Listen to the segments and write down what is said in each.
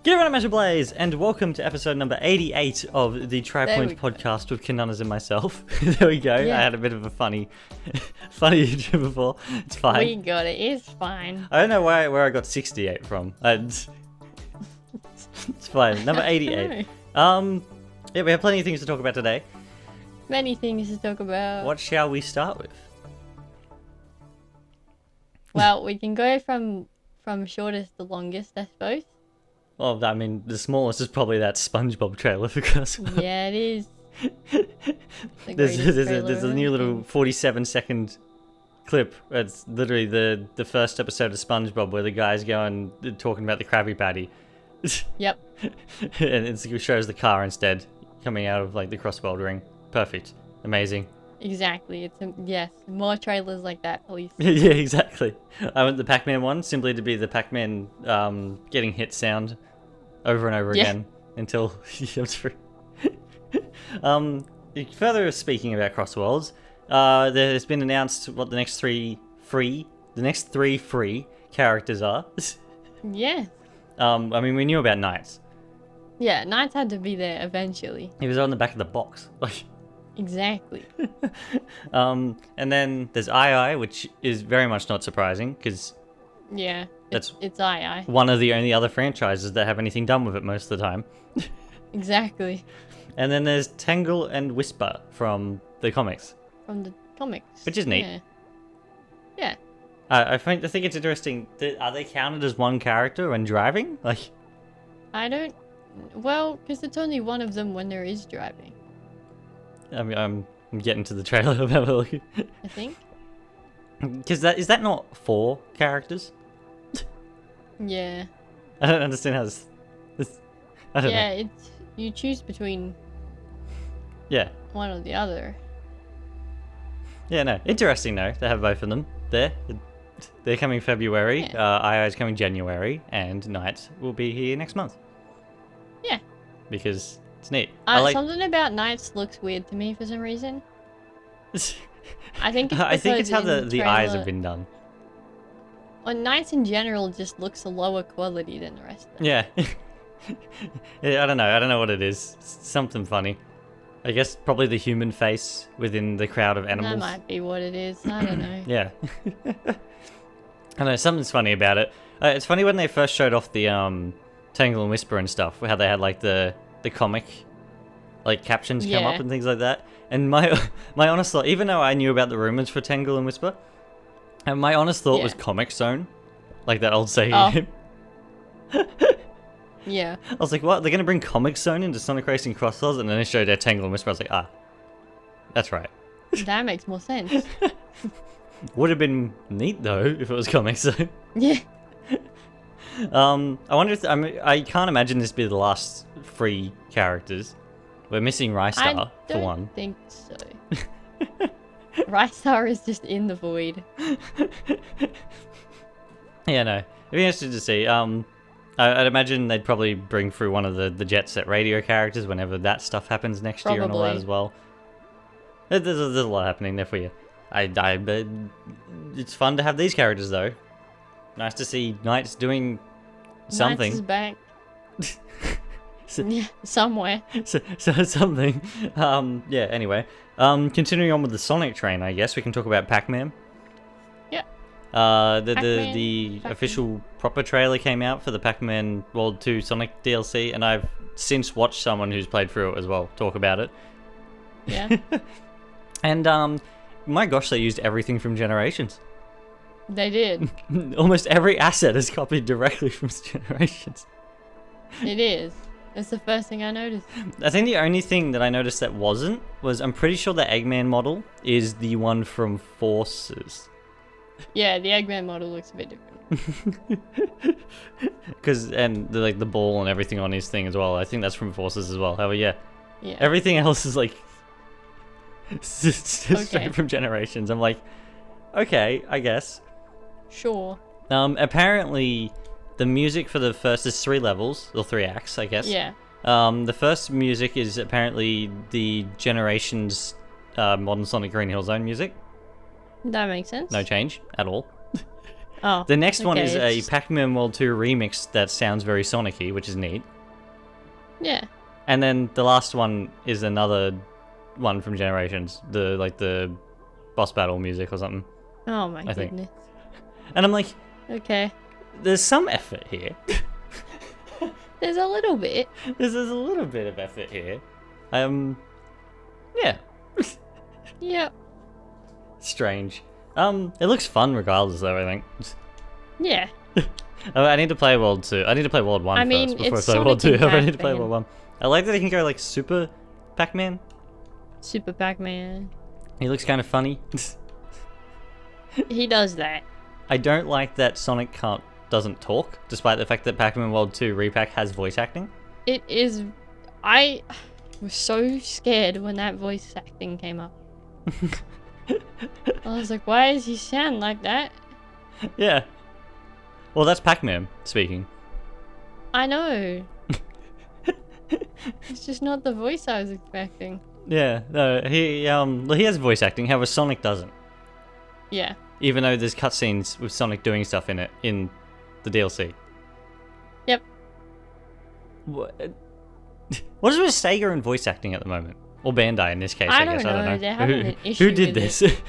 Give it a measure, Blaze, and welcome to episode number 88 of the TriPoint podcast with Kinunners and myself. There we go. Yeah. I had a bit of a funny intro before. It's fine. We got it. It's fine. I don't know where I got 68 from. It's fine. Number 88. Yeah, we have plenty of things to talk about today. Many things to talk about. What shall we start with? Well, we can go from shortest to longest, I suppose. Well, I mean, the smallest is probably that SpongeBob trailer for CrossWorlds. Yeah, it is. There's a new little 47-second clip. It's literally the first episode of SpongeBob where the guy's going talking about the Krabby Patty. Yep. And it shows the car instead coming out of like the CrossWorld ring. Perfect. Amazing. Exactly. Yes. More trailers like that, please. Yeah, exactly. I want the Pacman one simply to be the Pacman getting hit sound over and over again until he comes through. Further speaking about CrossWorlds, there's been announced what the next three free characters are. Yeah. I mean, we knew about Knights. Yeah, Knights had to be there eventually. He was on the back of the box. Exactly. And then there's II, which is very much not surprising because it's II. One of the only other franchises that have anything done with it most of the time. Exactly. And then there's Tangle and Whisper from the comics. From the comics. Which is neat. Yeah. I think it's interesting. Are they counted as one character when driving? I don't. Well, because it's only one of them when there is driving. I mean, I'm getting to the trailer. Have a look. I think. Because is that not 4 characters? Yeah. I don't understand how this I don't know. Yeah, you choose between one or the other. Yeah, no. Interesting though to have both of them there. They're coming February. II is coming January, and Knights will be here next month. Yeah. Because it's neat. Something about Knights looks weird to me for some reason. I think it's how the eyes have been done. Well, Knights in general just looks a lower quality than the rest of them. Yeah. Yeah, I don't know what it is. It's something funny. I guess probably the human face within the crowd of animals. That might be what it is. I don't know. Yeah. I know, something's funny about it. It's funny when they first showed off the Tangle and Whisper and stuff, how they had like the comic captions come up and things like that. And my honest thought, even though I knew about the rumors for Tangle and Whisper, and my honest thought was Comic Zone, like that old saying. Yeah. I was like, what? They're going to bring Comic Zone into Sonic Racing CrossWorlds? And then they showed their Tangle and Whisper. I was like, that's right. That makes more sense. Would have been neat, though, if it was Comic Zone. Yeah. I wonder if... I can't imagine this be the last 3 characters. We're missing Rystar, for one. I don't think so. Rystar is just in the void. Yeah, no. It'd be interesting to see. I'd imagine they'd probably bring through one of the Jet Set Radio characters whenever that stuff happens next year and all that as well. There's a lot happening there for you. It's fun to have these characters, though. Nice to see Knights doing something. Knights is back. Yeah, somewhere. So something. Yeah, anyway. Continuing on with the Sonic train, I guess, we can talk about Pacman. Yeah. The official proper trailer came out for the Pacman World 2 Sonic DLC, and I've since watched someone who's played through it as well talk about it. Yeah. And my gosh, they used everything from Generations. They did. Almost every asset is copied directly from Generations. It is. That's the first thing I noticed. I think the only thing that I noticed that wasn't was I'm pretty sure the Eggman model is the one from Forces. Yeah, the Eggman model looks a bit different. And the ball and everything on his thing as well. I think that's from Forces as well. However, yeah. Everything else is straight from Generations. I'm like, okay, I guess. Sure. Apparently, the music for the first is 3 levels or 3 acts, I guess. Yeah. The first music is apparently the Generations Modern Sonic Green Hill Zone music. That makes sense. No change at all. Oh. The next one okay, is a Pacman World 2 remix that sounds very Sonic-y, which is neat. Yeah. And then the last one is another one from Generations, the boss battle music or something. Oh my I think. goodness. And I'm like, Okay. there's some effort here. There's a little bit. There's a little bit of effort here. Yeah. Yep. Strange. It looks fun regardless, though. I think. Yeah. I need to play World 2. I need to play World 1 I mean, first before I it's play World 2. Sonic and I need to play Pac-Man. World 1. I like that he can go like Super Pac-Man. Super Pac-Man. He looks kind of funny. He does that. I don't like that Sonic doesn't talk, despite the fact that Pac-Man World 2 Repack has voice acting. It is. I was so scared when that voice acting came up. I was like, why does he sound like that? Yeah. Well, that's Pac-Man speaking. I know. It's just not the voice I was expecting. Yeah, no, he has voice acting, however Sonic doesn't. Yeah. Even though there's cutscenes with Sonic doing stuff in it in the DLC. Yep. What is with Sega and voice acting at the moment? Or Bandai in this case, I guess. I don't know. They're having an issue Who did with this? it.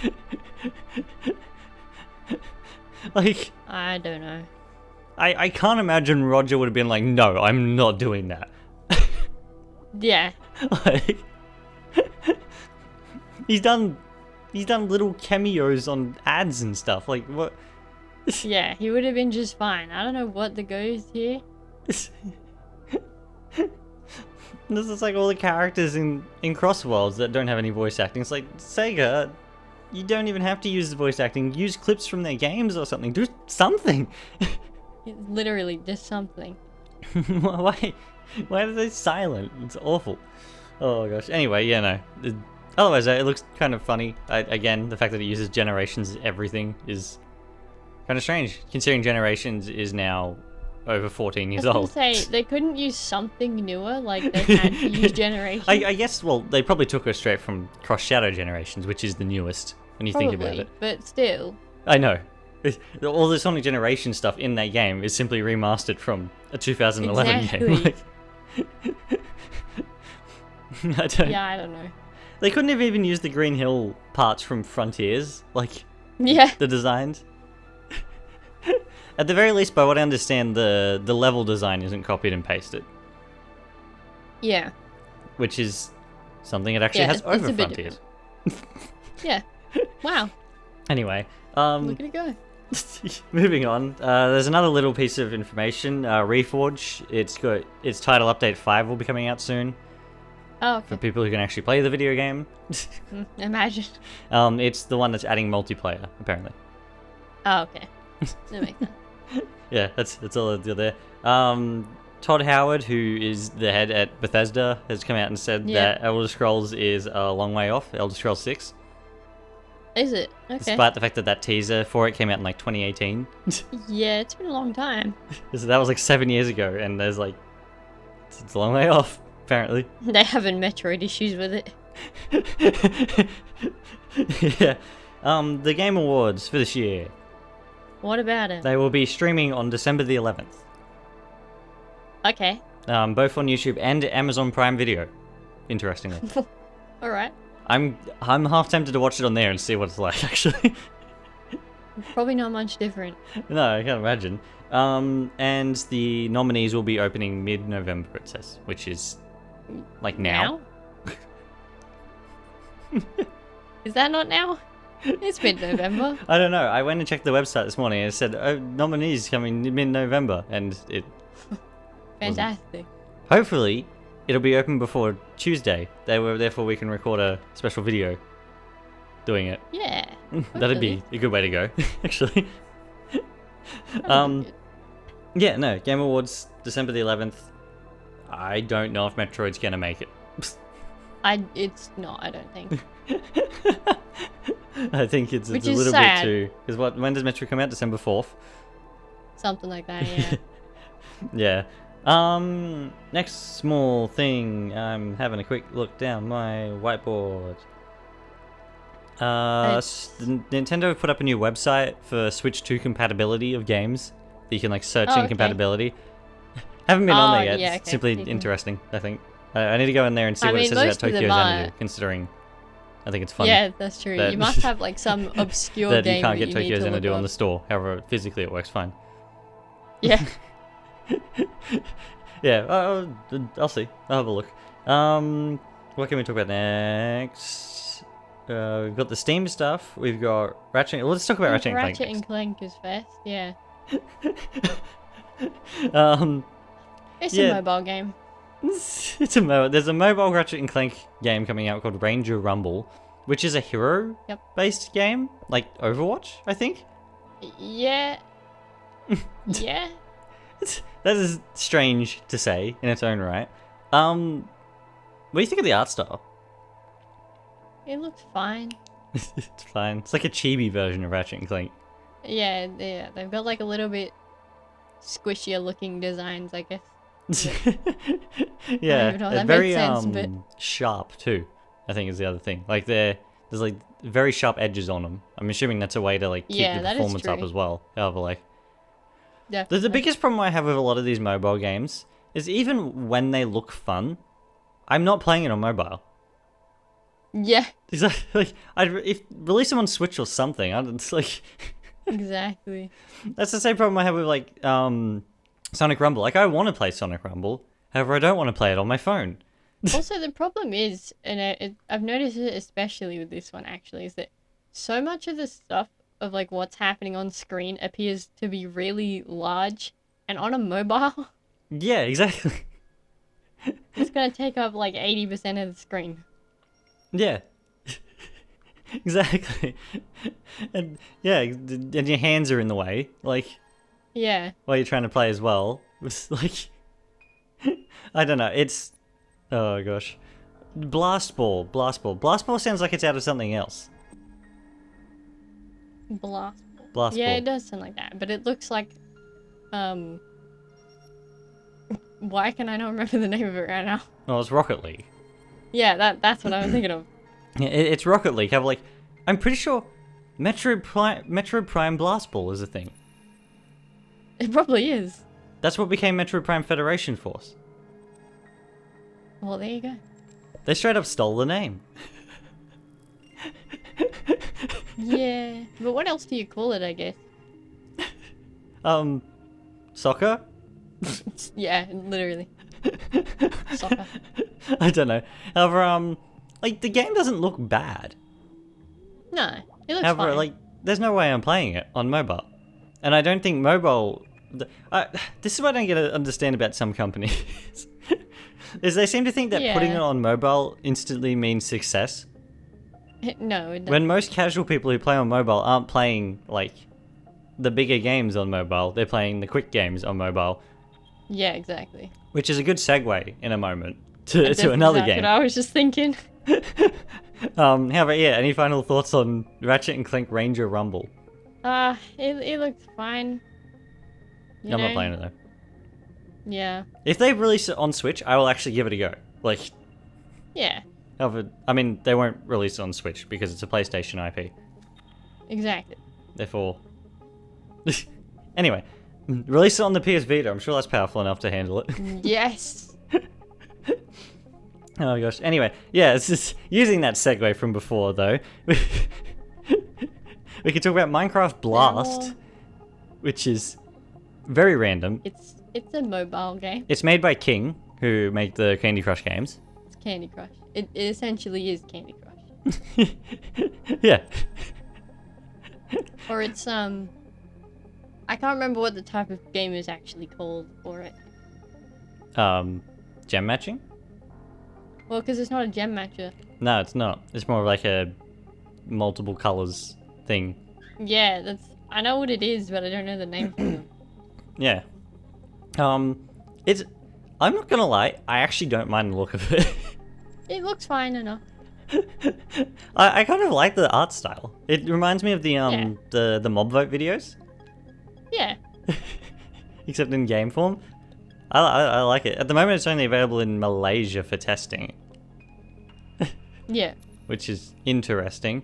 Like, I don't know. I can't imagine Roger would have been like, no, I'm not doing that. Yeah. Like, he's done little cameos on ads and stuff. Like, what? Yeah, he would have been just fine. I don't know what the go is here. This is like all the characters in CrossWorlds that don't have any voice acting. It's like, Sega, you don't even have to use the voice acting. Use clips from their games or something. Do something. It's literally just something. Why are they silent? It's awful. Oh gosh. Anyway, yeah, no. Otherwise, it looks kind of funny. Again, the fact that it uses Generations everything is kind of strange, considering Generations is now over 14 years I was old. gonna say, they couldn't use something newer, like they had to use Generation. I guess, well, they probably took her straight from Cross Shadow Generations, which is the newest, when you think about it. But still. I know. All the Sonic Generation stuff in that game is simply remastered from a 2011 game. Exactly. I don't know. They couldn't have even used the Green Hill parts from Frontiers, like Yeah. the designs. At the very least, by what I understand, the level design isn't copied and pasted, Yeah. which is something it actually has it's over a bit Frontiers. Yeah. Wow. Anyway, Look at it go. moving on. There's another little piece of information. Reforge. Its title update 5 will be coming out soon. Oh, For okay. people who can actually play the video game. Imagine. It's the one that's adding multiplayer, apparently. Oh, okay. That makes sense. Yeah, that's all I do there. Todd Howard, who is the head at Bethesda, has come out and said that Elder Scrolls is a long way off, Elder Scrolls 6. Is it? Okay. Despite the fact that teaser for it came out in like 2018. Yeah, it's been a long time. So that was like 7 years ago, and there's like, it's a long way off, apparently. They having Metroid issues with it. Yeah. The Game Awards for this year. What about it? They will be streaming on December the 11th. Okay. Both on YouTube and Amazon Prime Video. Interestingly. Alright. I'm half tempted to watch it on there and see what it's like, actually. Probably not much different. No, I can't imagine. And the nominees will be opening mid-November, it says, which is like now. Is that not now? It's mid-November. I don't know. I went and checked the website this morning and it said, oh, nominees coming mid-November, and it Fantastic. hopefully it'll be open before Tuesday. Therefore we can record a special video doing it. Yeah. That'd be a good way to go, actually. Yeah, no, Game Awards, December the 11th. I don't know if Metroid's gonna make it. It's not, I don't think. I think it's a Which is little sad. bit too. Because when does Metroid come out? December 4th? Something like that, yeah. Yeah. Next small thing. I'm having a quick look down my whiteboard. Nintendo put up a new website for Switch 2 compatibility of games that you can like search in compatibility. Haven't been on there yet. Yeah, It's simply interesting, I think. I need to go in there and see what it says about Tokyo Xanadu, considering I think it's funny. Yeah, that's true. You must have like some obscure that game you can't that get you Tokyo need to Xanadu look on the up. store. However, physically it works fine. Yeah. Yeah, I'll see. I'll have a look. What can we talk about next? We've got the Steam stuff. We've got Ratchet. Let's talk about Ratchet and Clank. Ratchet and Clank is first, yeah. It's a mobile game. It's a mobile. There's a mobile Ratchet and Clank game coming out called Ranger Rumble, which is a hero-based game, like Overwatch, I think. Yeah. Yeah. That is strange to say in its own right. What do you think of the art style? It looks fine. It's fine. It's like a chibi version of Ratchet and Clank. Yeah, they've got like a little bit squishier looking designs, I guess. Yeah, they're very but... sharp too, I think is the other thing. Like there's like very sharp edges on them. I'm assuming that's a way to like keep the performance up as well. However, like the biggest problem I have with a lot of these mobile games is even when they look fun, I'm not playing it on mobile. Yeah. Exactly. Like if release them on Switch or something. It's like exactly. That's the same problem I have with like Sonic Rumble. Like I want to play Sonic Rumble, however I don't want to play it on my phone. Also, the problem is, and I've noticed it especially with this one actually, is that so much of the stuff of like what's happening on screen appears to be really large, and on a mobile. Yeah, exactly. It's gonna take up like 80% of the screen. Yeah. Exactly. And yeah, and your hands are in the way, like. Yeah. While you're trying to play as well. It's like, I don't know. It's, oh gosh, Blast Ball. Blast Ball sounds like it's out of something else. Blast Ball. Yeah, it does sound like that, but it looks like, why can I not remember the name of it right now? Oh, it's Rocket League. Yeah, that's what I was thinking of. Yeah, it's Rocket League. I'm pretty sure Metroid Prime Blast Ball is a thing. It probably is. That's what became Metroid Prime Federation Force. Well, there you go. They straight up stole the name. Yeah, but what else do you call it, I guess? Soccer? Yeah, literally. Soccer. I don't know. However, like, the game doesn't look bad. No, it looks However, fine. like, there's no way I'm playing it on mobile. And I don't think mobile... this is what I don't get to understand about some companies. Is they seem to think that putting it on mobile instantly means success. No, it doesn't. When most casual people who play on mobile aren't playing, like, the bigger games on mobile. They're playing the quick games on mobile. Yeah, exactly. Which is a good segue in a moment to another game. That's what I was just thinking. However, yeah, any final thoughts on Ratchet and Clank Ranger Rumble? It looks fine. I'm not playing it though. Yeah. If they release it on Switch, I will actually give it a go. Like, yeah. However, I mean, they won't release it on Switch because it's a PlayStation IP. Exactly. Therefore, anyway, release it on the PS Vita. I'm sure that's powerful enough to handle it. Yes. Oh gosh. Anyway, yeah, it's just using that segue from before though. We could talk about Minecraft Blast, which is very random. It's a mobile game. It's made by King, who make the Candy Crush games. It's Candy Crush. It essentially is Candy Crush. Yeah. Or it's I can't remember what the type of game is actually called for it. Gem matching? Well, because it's not a gem matcher. No, it's not. It's more like a multiple colors thing. Yeah, I know what it is, but I don't know the name for them. Yeah. I'm not gonna lie, I actually don't mind the look of it. It looks fine enough. I kind of like the art style. It reminds me of the mob vote videos. Yeah. Except in game form. I like it. At the moment, it's only available in Malaysia for testing. Yeah. Which is interesting.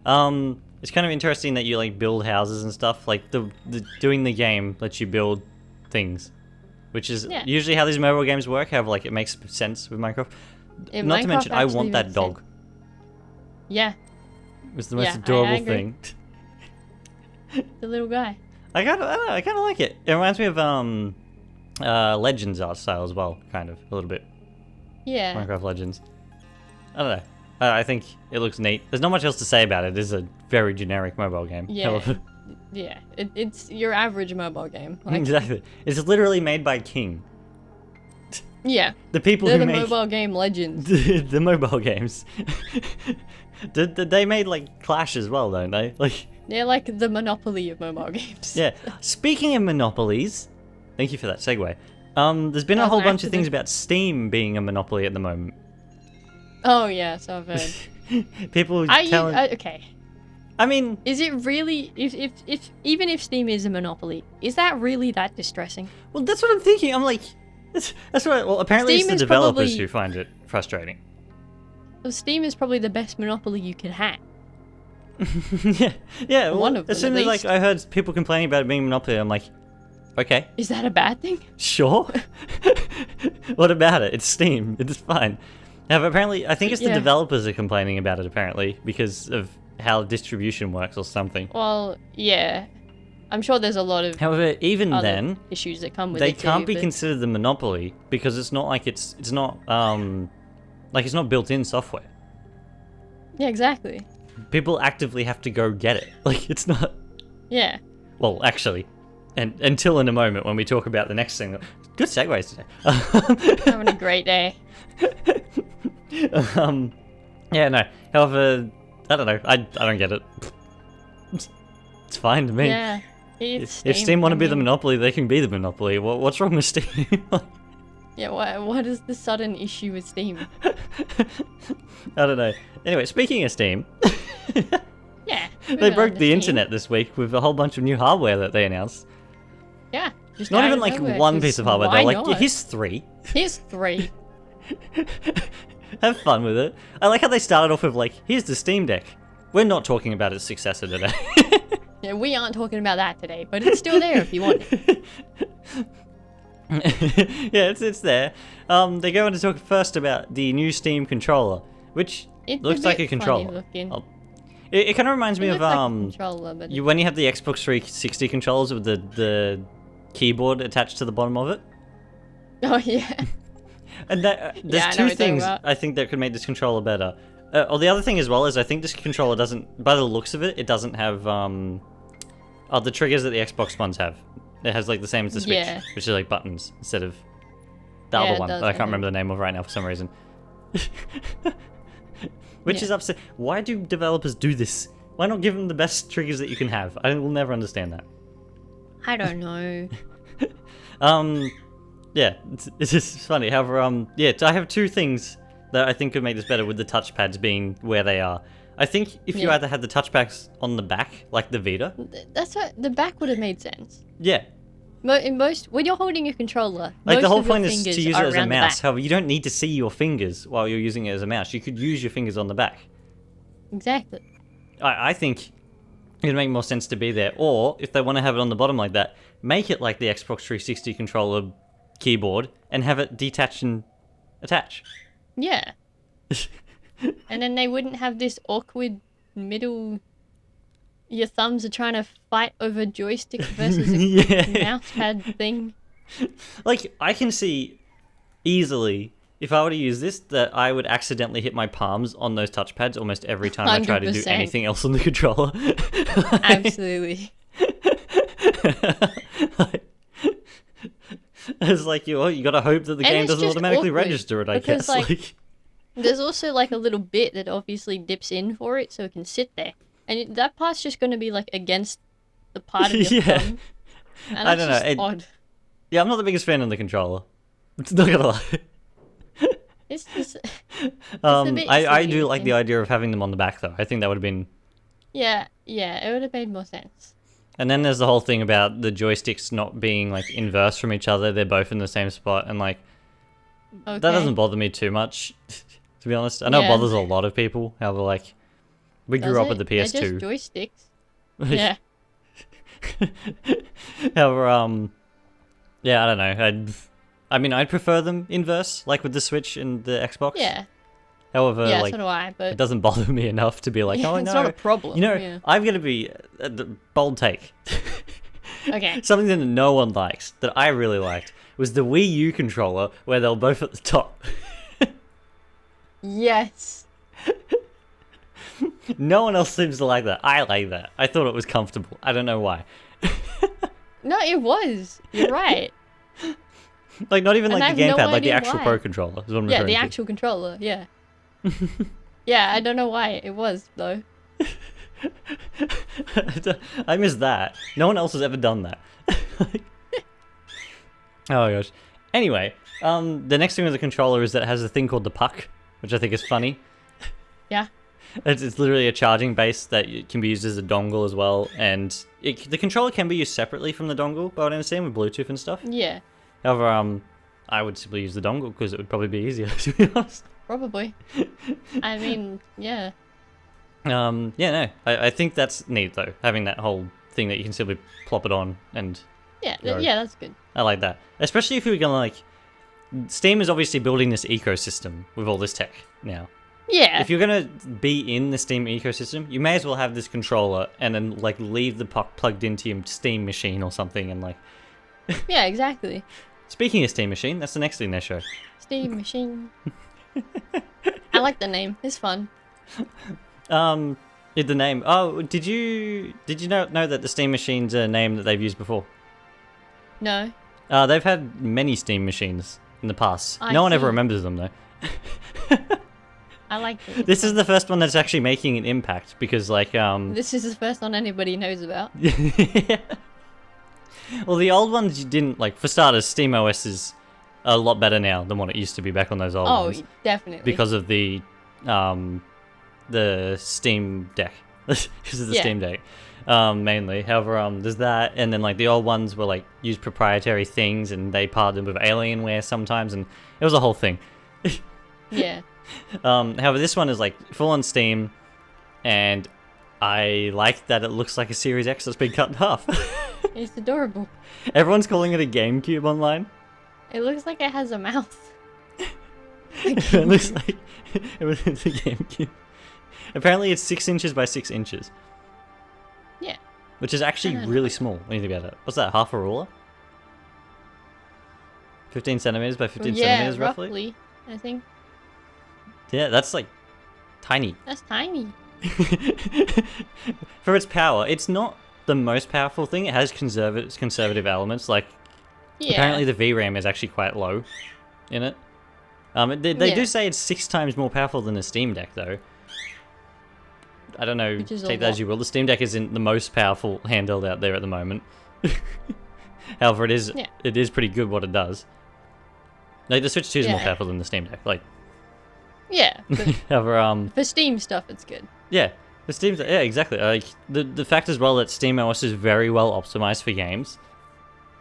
It's kind of interesting that you like build houses and stuff. Like the doing the game lets you build things, which is usually how these mobile games work. However, like it makes sense with Minecraft. Not to mention, I want that dog. Yeah. It's the most adorable thing. The little guy. I kind of like it. It reminds me of Legends art style as well, kind of a little bit. Yeah. Minecraft Legends. I don't know. I think it looks neat. There's not much else to say about it. It is a very generic mobile game. Yeah. Yeah. It's your average mobile game. Like, exactly. It's literally made by King. Yeah. The people They're who the make mobile game legends. the mobile games. They made like Clash as well, don't they? Like they're like the Monopoly of mobile games. Yeah. Speaking of monopolies, thank you for that segue. There's been a whole bunch of things about Steam being a monopoly at the moment. Oh yeah, so I've heard. People okay. I mean, is it really if even if Steam is a monopoly, is that really that distressing? Well, that's what I'm thinking. I'm like, that's what. Well, apparently Steam it's the developers who find it frustrating. Well, Steam is probably the best monopoly you could have. yeah. Well, one of them, as soon as like I heard people complaining about it being a monopoly, I'm like, okay. Is that a bad thing? Sure. What about it? It's Steam. It's fine. Now, apparently, I think it's the developers are complaining about it, apparently, because of how distribution works or something. Well, yeah. I'm sure there's a lot of However, even then, issues that come with they it can't be considered the monopoly because it's not like it's not built-in software. Yeah, exactly. People actively have to go get it. Like, it's not... Yeah. Well, actually, and until in a moment when we talk about the next thing. Good segues today. Having a great day. Yeah, no. However, I don't know. I don't get it. It's fine to me. Yeah. If Steam want to be the monopoly, they can be the monopoly. What's wrong with Steam? Yeah, what is the sudden issue with Steam? I don't know. Anyway, speaking of Steam, yeah, they broke the internet this week with a whole bunch of new hardware that they announced. Yeah, just not even like one piece of hardware. They're like, yeah, here's 3. Here's 3. Have fun with it. I like how they started off with like, here's the Steam Deck. We're not talking about its successor today. Yeah, we aren't talking about that today, but it's still there if you want it. Yeah, it's there. They go on to talk first about the new Steam controller, which looks like a controller. It kind of reminds me of like when you have the Xbox 360 controllers with the keyboard attached to the bottom of it. Oh yeah. And there's 2 things I think that could make this controller better. Or the other thing as well is I think this controller doesn't, by the looks of it, it doesn't have the triggers that the Xbox ones have. It has like the same as the Switch, which is like buttons instead of the other one that I can't remember the name of right now for some reason. Which is upset. Why do developers do this? Why not give them the best triggers that you can have? I will never understand that. I don't know. Yeah, it's just funny. However, yeah, I have 2 things that I think could make this better with the touchpads being where they are. I think if you either had the touchpads on the back, like the Vita. That's what the back would have made sense. Yeah. When you're holding your controller, like the whole point is to use it as a mouse. However, you don't need to see your fingers while you're using it as a mouse. You could use your fingers on the back. Exactly. I think it would make more sense to be there. Or if they want to have it on the bottom like that, make it like the Xbox 360 controller keyboard and have it detach and attach. Yeah. And then they wouldn't have this awkward middle... Your thumbs are trying to fight over joystick versus a mouse pad thing. Like, I can see easily, if I were to use this, that I would accidentally hit my palms on those touchpads almost every time 100%. I try to do anything else on the controller. Absolutely. It's like, you gotta hope that the game doesn't automatically register it, I guess. Like, there's also like a little bit that obviously dips in for it so it can sit there. And that part's just going to be like against the part of your thumb. And I don't know. Odd. Yeah, I'm not the biggest fan of the controller. It's not gonna lie. It's just. I do like the idea of having them on the back though. I think that would have been. Yeah, it would have made more sense. And then there's the whole thing about the joysticks not being like inverse from each other. They're both in the same spot, and like that doesn't bother me too much, to be honest. I know it bothers a lot of people. However, like. We grew up with the They're just PS2. joysticks. Yeah. However, yeah, I don't know. I'd prefer them inverse, like with the Switch and the Xbox. Yeah. However, Yeah, like, so do I, it but doesn't bother me enough to be like, yeah, oh it's no. not a problem. You know, Yeah. I'm gonna be the bold take. Okay. Something that no one likes that I really liked was the Wii U controller where they were both at the top. Yes. No one else seems to like that. I like that. I thought it was comfortable. I don't know why. No, it was. You're right. Like, not even And I like the have no gamepad, like the idea actual why. Pro controller is what I'm Yeah, referring the to. actual controller. Yeah. Yeah, I don't know why it was though. I miss that. No one else has ever done that. Oh my gosh. Anyway, the next thing with the controller is that it has a thing called the puck, which I think is funny. Yeah. It's literally a charging base that can be used as a dongle as well, and the controller can be used separately from the dongle, by what I understand, with Bluetooth and stuff. Yeah. However, I would simply use the dongle because it would probably be easier, to be honest. Probably. I mean, yeah. Yeah, no, I think that's neat though, having that whole thing that you can simply plop it on, and Yeah, Go. yeah, that's good. I like that. Especially if you're gonna like, Steam is obviously building this ecosystem with all this tech now. Yeah. If you're gonna be in the Steam ecosystem, you may as well have this controller and then like leave the puck plugged into your Steam machine or something, and like. Yeah, exactly. Speaking of Steam machine, that's the next thing they show. Steam machine. I like the name. It's fun. The name. Oh, did you know that the Steam machine's a name that they've used before? No. They've had many Steam machines in the past. I No one ever see. remembers them though. I like it. This is the first one that's actually making an impact because, like, This is the first one anybody knows about. Yeah. Well, the old ones you didn't like. For starters, SteamOS is a lot better now than what it used to be back on those old Oh, ones definitely. because of the Steam Deck, because of the Yeah. Steam Deck, mainly. However, there's that, and then like the old ones were like used proprietary things, and they partnered with Alienware sometimes, and it was a whole thing. Yeah. However, this one is like full on Steam, and I like that it looks like a Series X that's been cut in half. It's adorable. Everyone's calling it a GameCube online. It looks like it has a mouth. It looks like it's a GameCube. Apparently, it's 6 inches by 6 inches. Yeah. Which is actually I don't know. really small when you think about it. What's that, half a ruler? 15 centimeters by 15 Yeah, centimeters, roughly? I think. Yeah, that's like tiny. That's tiny. For its power, it's not the most powerful thing. It has conservative elements. Like, Yeah. apparently the VRAM is actually quite low in it. They Yeah. do say it's 6 times more powerful than the Steam Deck, though. I don't know, Which is a take that as lot. you will. The Steam Deck isn't the most powerful handheld out there at the moment. However, it is pretty good what it does. Like, the Switch 2 is more Yeah. powerful than the Steam Deck. Like, Yeah. But however, for Steam stuff, it's good. yeah, the Steam, yeah, exactly. Like the fact as well that SteamOS is very well optimized for games.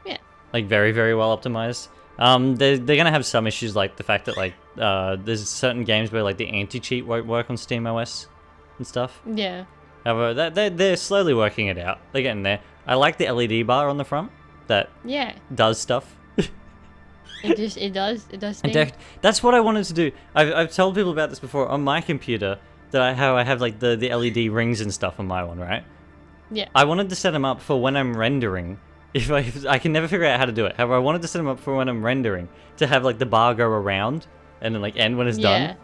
Yeah. Like very, very well optimized. They're gonna have some issues like the fact that like there's certain games where like the anti-cheat won't work on SteamOS and stuff. Yeah. However, they're slowly working it out. They're getting there. I like the LED bar on the front that Yeah. does stuff. It does things. That's what I wanted to do. I've told people about this before on my computer that I have like the LED rings and stuff on my one, right? Yeah. I wanted to set them up for when I'm rendering. If I can never figure out how to do it. However, I wanted to set them up for when I'm rendering to have like the bar go around and then like end when it's Yeah. done.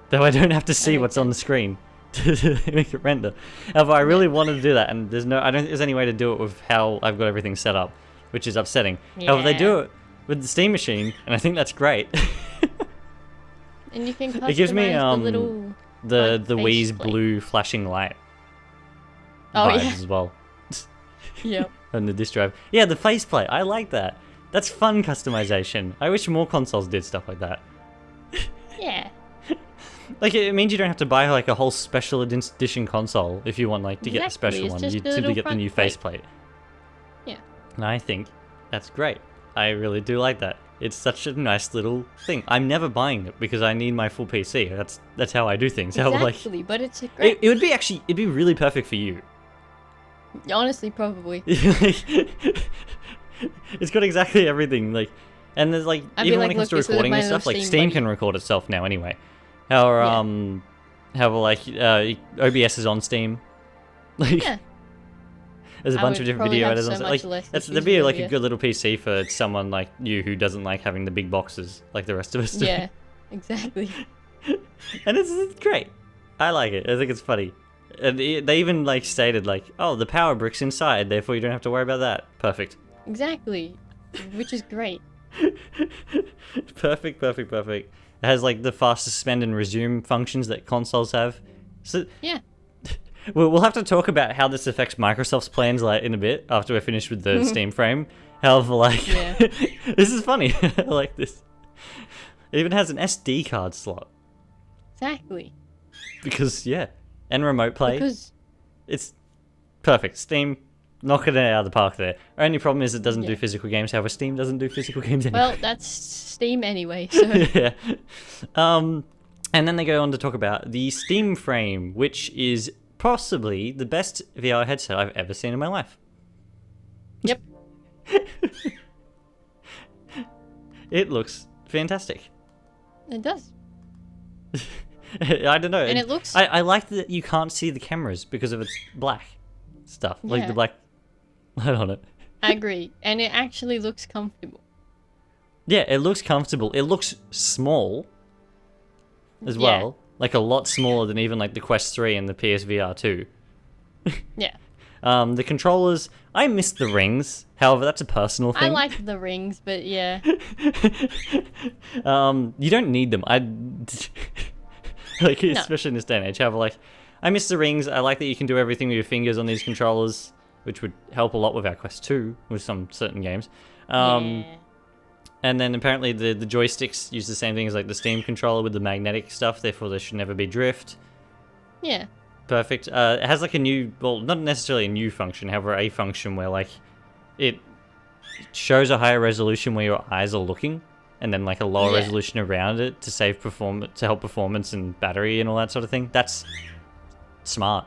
Though I don't have to see makes what's on the screen to make it render. However, I really wanted to do that, and I don't think there's any way to do it with how I've got everything set up, which is upsetting. However, they do Yeah. it with the Steam machine, and I think that's great. And you can customize It gives me the little the like, Wii's faceplate. blue flashing light Oh vibes yeah. as well Yep. on the disc drive. Yeah, the faceplate. I like that. That's fun customization. I wish more consoles did stuff like that. Yeah. Like, it means you don't have to buy like a whole special edition console if you want like to get the Exactly, special it's one. just You a simply little get the front new plate. faceplate. Yeah. And I think that's great. I really do like that. It's such a nice little thing. I'm never buying it because I need my full PC. That's how I do things. Exactly, but it's a great. It would be it'd be really perfect for you. Honestly, probably. It's got exactly everything. Like, and there's like even when it comes to recording and stuff, like Steam can record itself now anyway. How OBS is on Steam. Like, there's a bunch of different video editors. Like, that'd be like a good little PC for someone like you who doesn't like having the big boxes like the rest of us do. Yeah, exactly. And it's great. I like it. I think it's funny. And they even like stated like, oh, the power brick's inside, therefore you don't have to worry about that. Perfect. Exactly, which is great. Perfect. It has like the fast suspend and resume functions that consoles have. So yeah. We'll have to talk about how this affects Microsoft's plans like in a bit after we're finished with the Steam frame. However, like, this is funny. I like this. It even has an SD card slot. Exactly. Because, and remote play. Because it's perfect. Steam, knocking it out of the park there. Our only problem is it doesn't do physical games. However, Steam doesn't do physical games anyway. Well, that's Steam anyway, so. Yeah. And then they go on to talk about the Steam frame, which is possibly the best VR headset I've ever seen in my life. Yep. It looks fantastic. It does. I don't know. And it looks... I like that you can't see the cameras because of its black stuff. Like the black light on it. I agree. And it actually looks comfortable. Yeah, it looks comfortable. It looks small as well. Like a lot smaller than even like the Quest 3 and the PSVR 2. Yeah. The controllers, I miss the rings. However, that's a personal thing. I like the rings, but yeah. You don't need them. Especially in this day and age. However, like, I miss the rings. I like that you can do everything with your fingers on these controllers, which would help a lot with our Quest 2 with some certain games. And then apparently the joysticks use the same thing as like the Steam controller with the magnetic stuff, therefore there should never be drift. Yeah. Perfect. It has like a new, well, not necessarily a new function, however, a function where like it shows a higher resolution where your eyes are looking, and then like a lower resolution around it to save to help performance and battery and all that sort of thing. That's smart.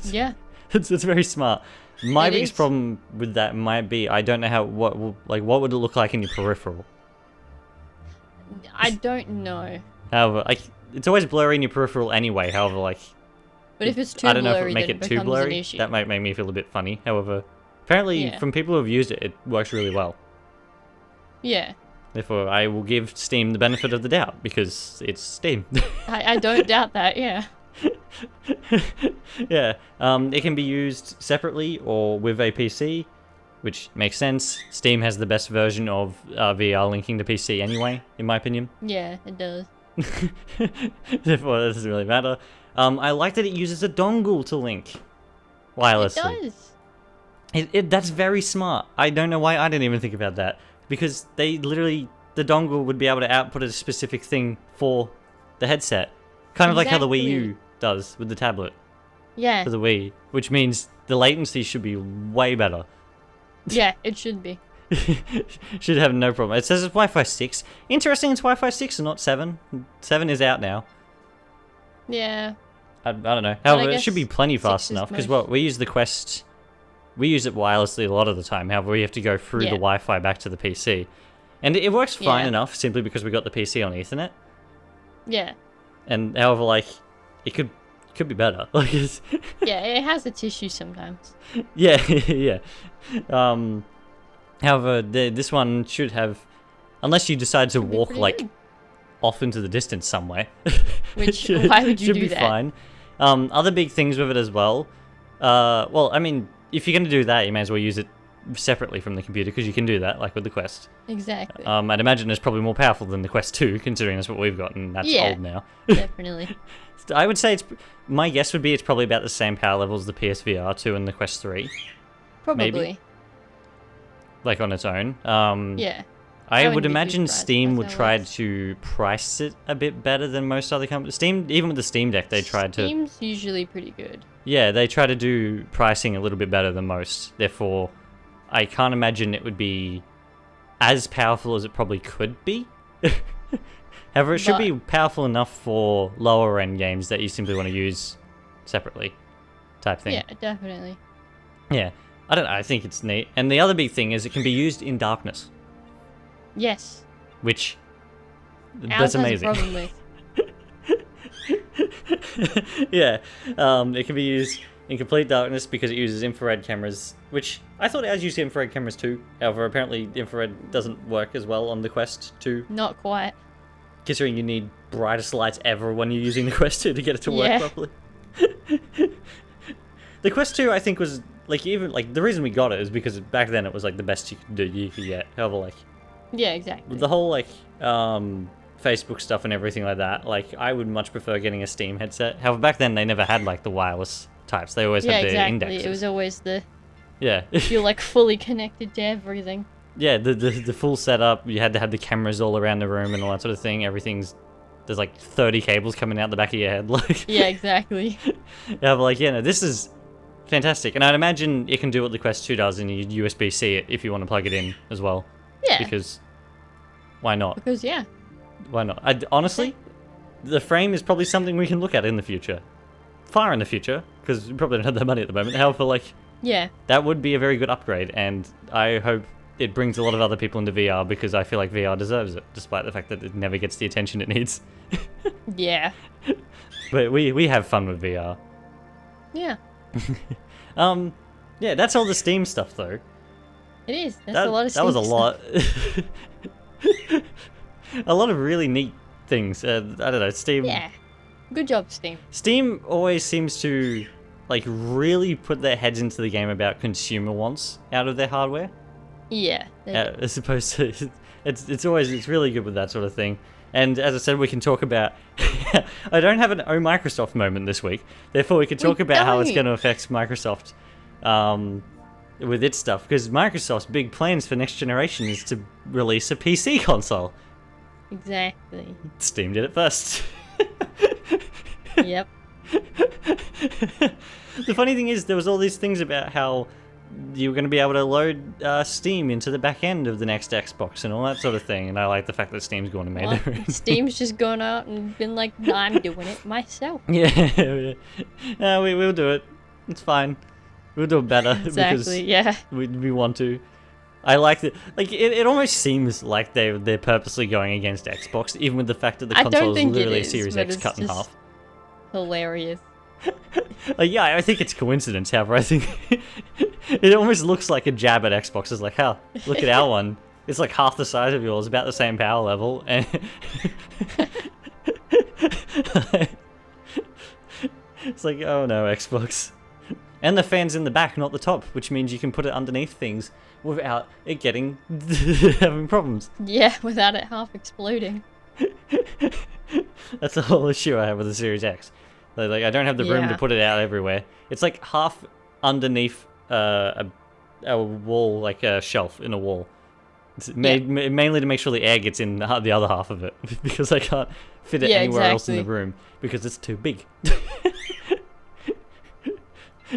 Yeah. It's very smart. My biggest problem with that might be I don't know what would it look like in your peripheral? I don't know. However, it's always blurry in your peripheral anyway. However, like, but if it's too blurry, I don't know if it would make it too blurry. That might make me feel a bit funny. However, apparently from people who have used it, it works really well. Yeah. Therefore, I will give Steam the benefit of the doubt because it's Steam. I don't doubt that. Yeah. Yeah, it can be used separately or with a PC, which makes sense. Steam has the best version of VR linking to PC anyway, in my opinion. Yeah, it does. Therefore, it doesn't really matter. I like that it uses a dongle to link wirelessly. It does. That's very smart. I don't know why I didn't even think about that. Because the dongle would be able to output a specific thing for the headset. Kind of like how the Wii U does with the tablet. Yeah. For the Wii, which means the latency should be way better. Yeah, it should be. Should have no problem. It says it's Wi-Fi 6. Interesting, it's Wi-Fi 6 and not 7. 7 is out now. Yeah. I don't know. However, it should be plenty fast enough because we use the Quest. We use it wirelessly a lot of the time. However, we have to go through the Wi-Fi back to the PC, and it works fine enough simply because we got the PC on Ethernet. Yeah. And however, like, it could be better. Like, yeah, it has its issues sometimes. Yeah, yeah. However, this one should have, unless you decide to walk like off into the distance somewhere. Which why would you do that? Should be fine. Other big things with it as well. Well, I mean, if you're going to do that, you may as well use it separately from the computer because you can do that, like with the Quest. Exactly. I'd imagine it's probably more powerful than the Quest 2, considering that's what we've got, and that's old now. Definitely. I would say my guess would be it's probably about the same power level as the PSVR 2 and the Quest 3. Probably. Maybe. Like on its own. Yeah. I would imagine Steam would try to price it a bit better than most other companies. Steam, even with the Steam Deck, they tried to... Steam's usually pretty good. Yeah, they try to do pricing a little bit better than most. Therefore, I can't imagine it would be as powerful as it probably could be. However, it should be powerful enough for lower end games that you simply want to use separately, type thing. Yeah, definitely. Yeah, I don't know. I think it's neat. And the other big thing is it can be used in darkness. Yes. Which, Ours that's amazing. Has a problem with. Yeah, it can be used in complete darkness because it uses infrared cameras, which I thought ours used infrared cameras too. However, apparently infrared doesn't work as well on the Quest 2. Not quite. Considering you need brightest lights ever when you're using the Quest 2 to get it to work properly. The Quest 2, I think, was like even like the reason we got it is because back then it was like the best you could get. However, like yeah, exactly. the whole like Facebook stuff and everything like that. Like I would much prefer getting a Steam headset. However, back then they never had like the wireless types. They always had the indexes. It was always the yeah. you're like fully connected to everything. Yeah, the full setup. You had to have the cameras all around the room and all that sort of thing. There's like 30 cables coming out the back of your head. Like yeah, exactly. Yeah, but like no, this is fantastic, and I'd imagine it can do what the Quest 2 does, and you USB-C it if you want to plug it in as well. Yeah. Because why not? Because yeah. Why not? Honestly, the frame is probably something we can look at in the future, far in the future, because we probably don't have that money at the moment. However, like yeah, that would be a very good upgrade, and I hope it brings a lot of other people into VR because I feel like VR deserves it, despite the fact that it never gets the attention it needs. yeah. But we have fun with VR. Yeah. Yeah, that's all the Steam stuff though. It is. That's a lot of Steam That was a stuff. lot. A lot of really neat things. I don't know, Steam. Yeah. Good job, Steam. Steam always seems to like really put their heads into the game about consumer wants out of their hardware. Yeah. As opposed to it's really good with that sort of thing. And as I said, we can talk about... I don't have an Oh Microsoft moment this week. Therefore, we can talk about how it's going to affect Microsoft with its stuff. Because Microsoft's big plans for next generation is to release a PC console. Exactly. Steam did it first. Yep. The funny thing is, there was all these things about how you were going to be able to load Steam into the back end of the next Xbox and all that sort of thing. And I like the fact that Steam's gone and made it. Steam's just gone out and been like, no, I'm doing it myself. Yeah. We'll do it. It's fine. We'll do it better. Exactly, yeah. We want to. I like it. Like, it almost seems like they're purposely going against Xbox, even with the fact that the console is literally a Series X cut in half. Hilarious. Yeah, I think it's coincidence. However, I think it almost looks like a jab at Xbox. It's like, look at our one. It's like half the size of yours, about the same power level, and it's like, oh no, Xbox. And the fan's in the back, not the top, which means you can put it underneath things without it getting having problems. Yeah, without it half exploding. That's the whole issue I have with the Series X. Like I don't have the room to put it out everywhere. It's like half underneath a wall, like a shelf in a wall. It's made mainly to make sure the air gets in the other half of it, because I can't fit it anywhere else in the room because it's too big.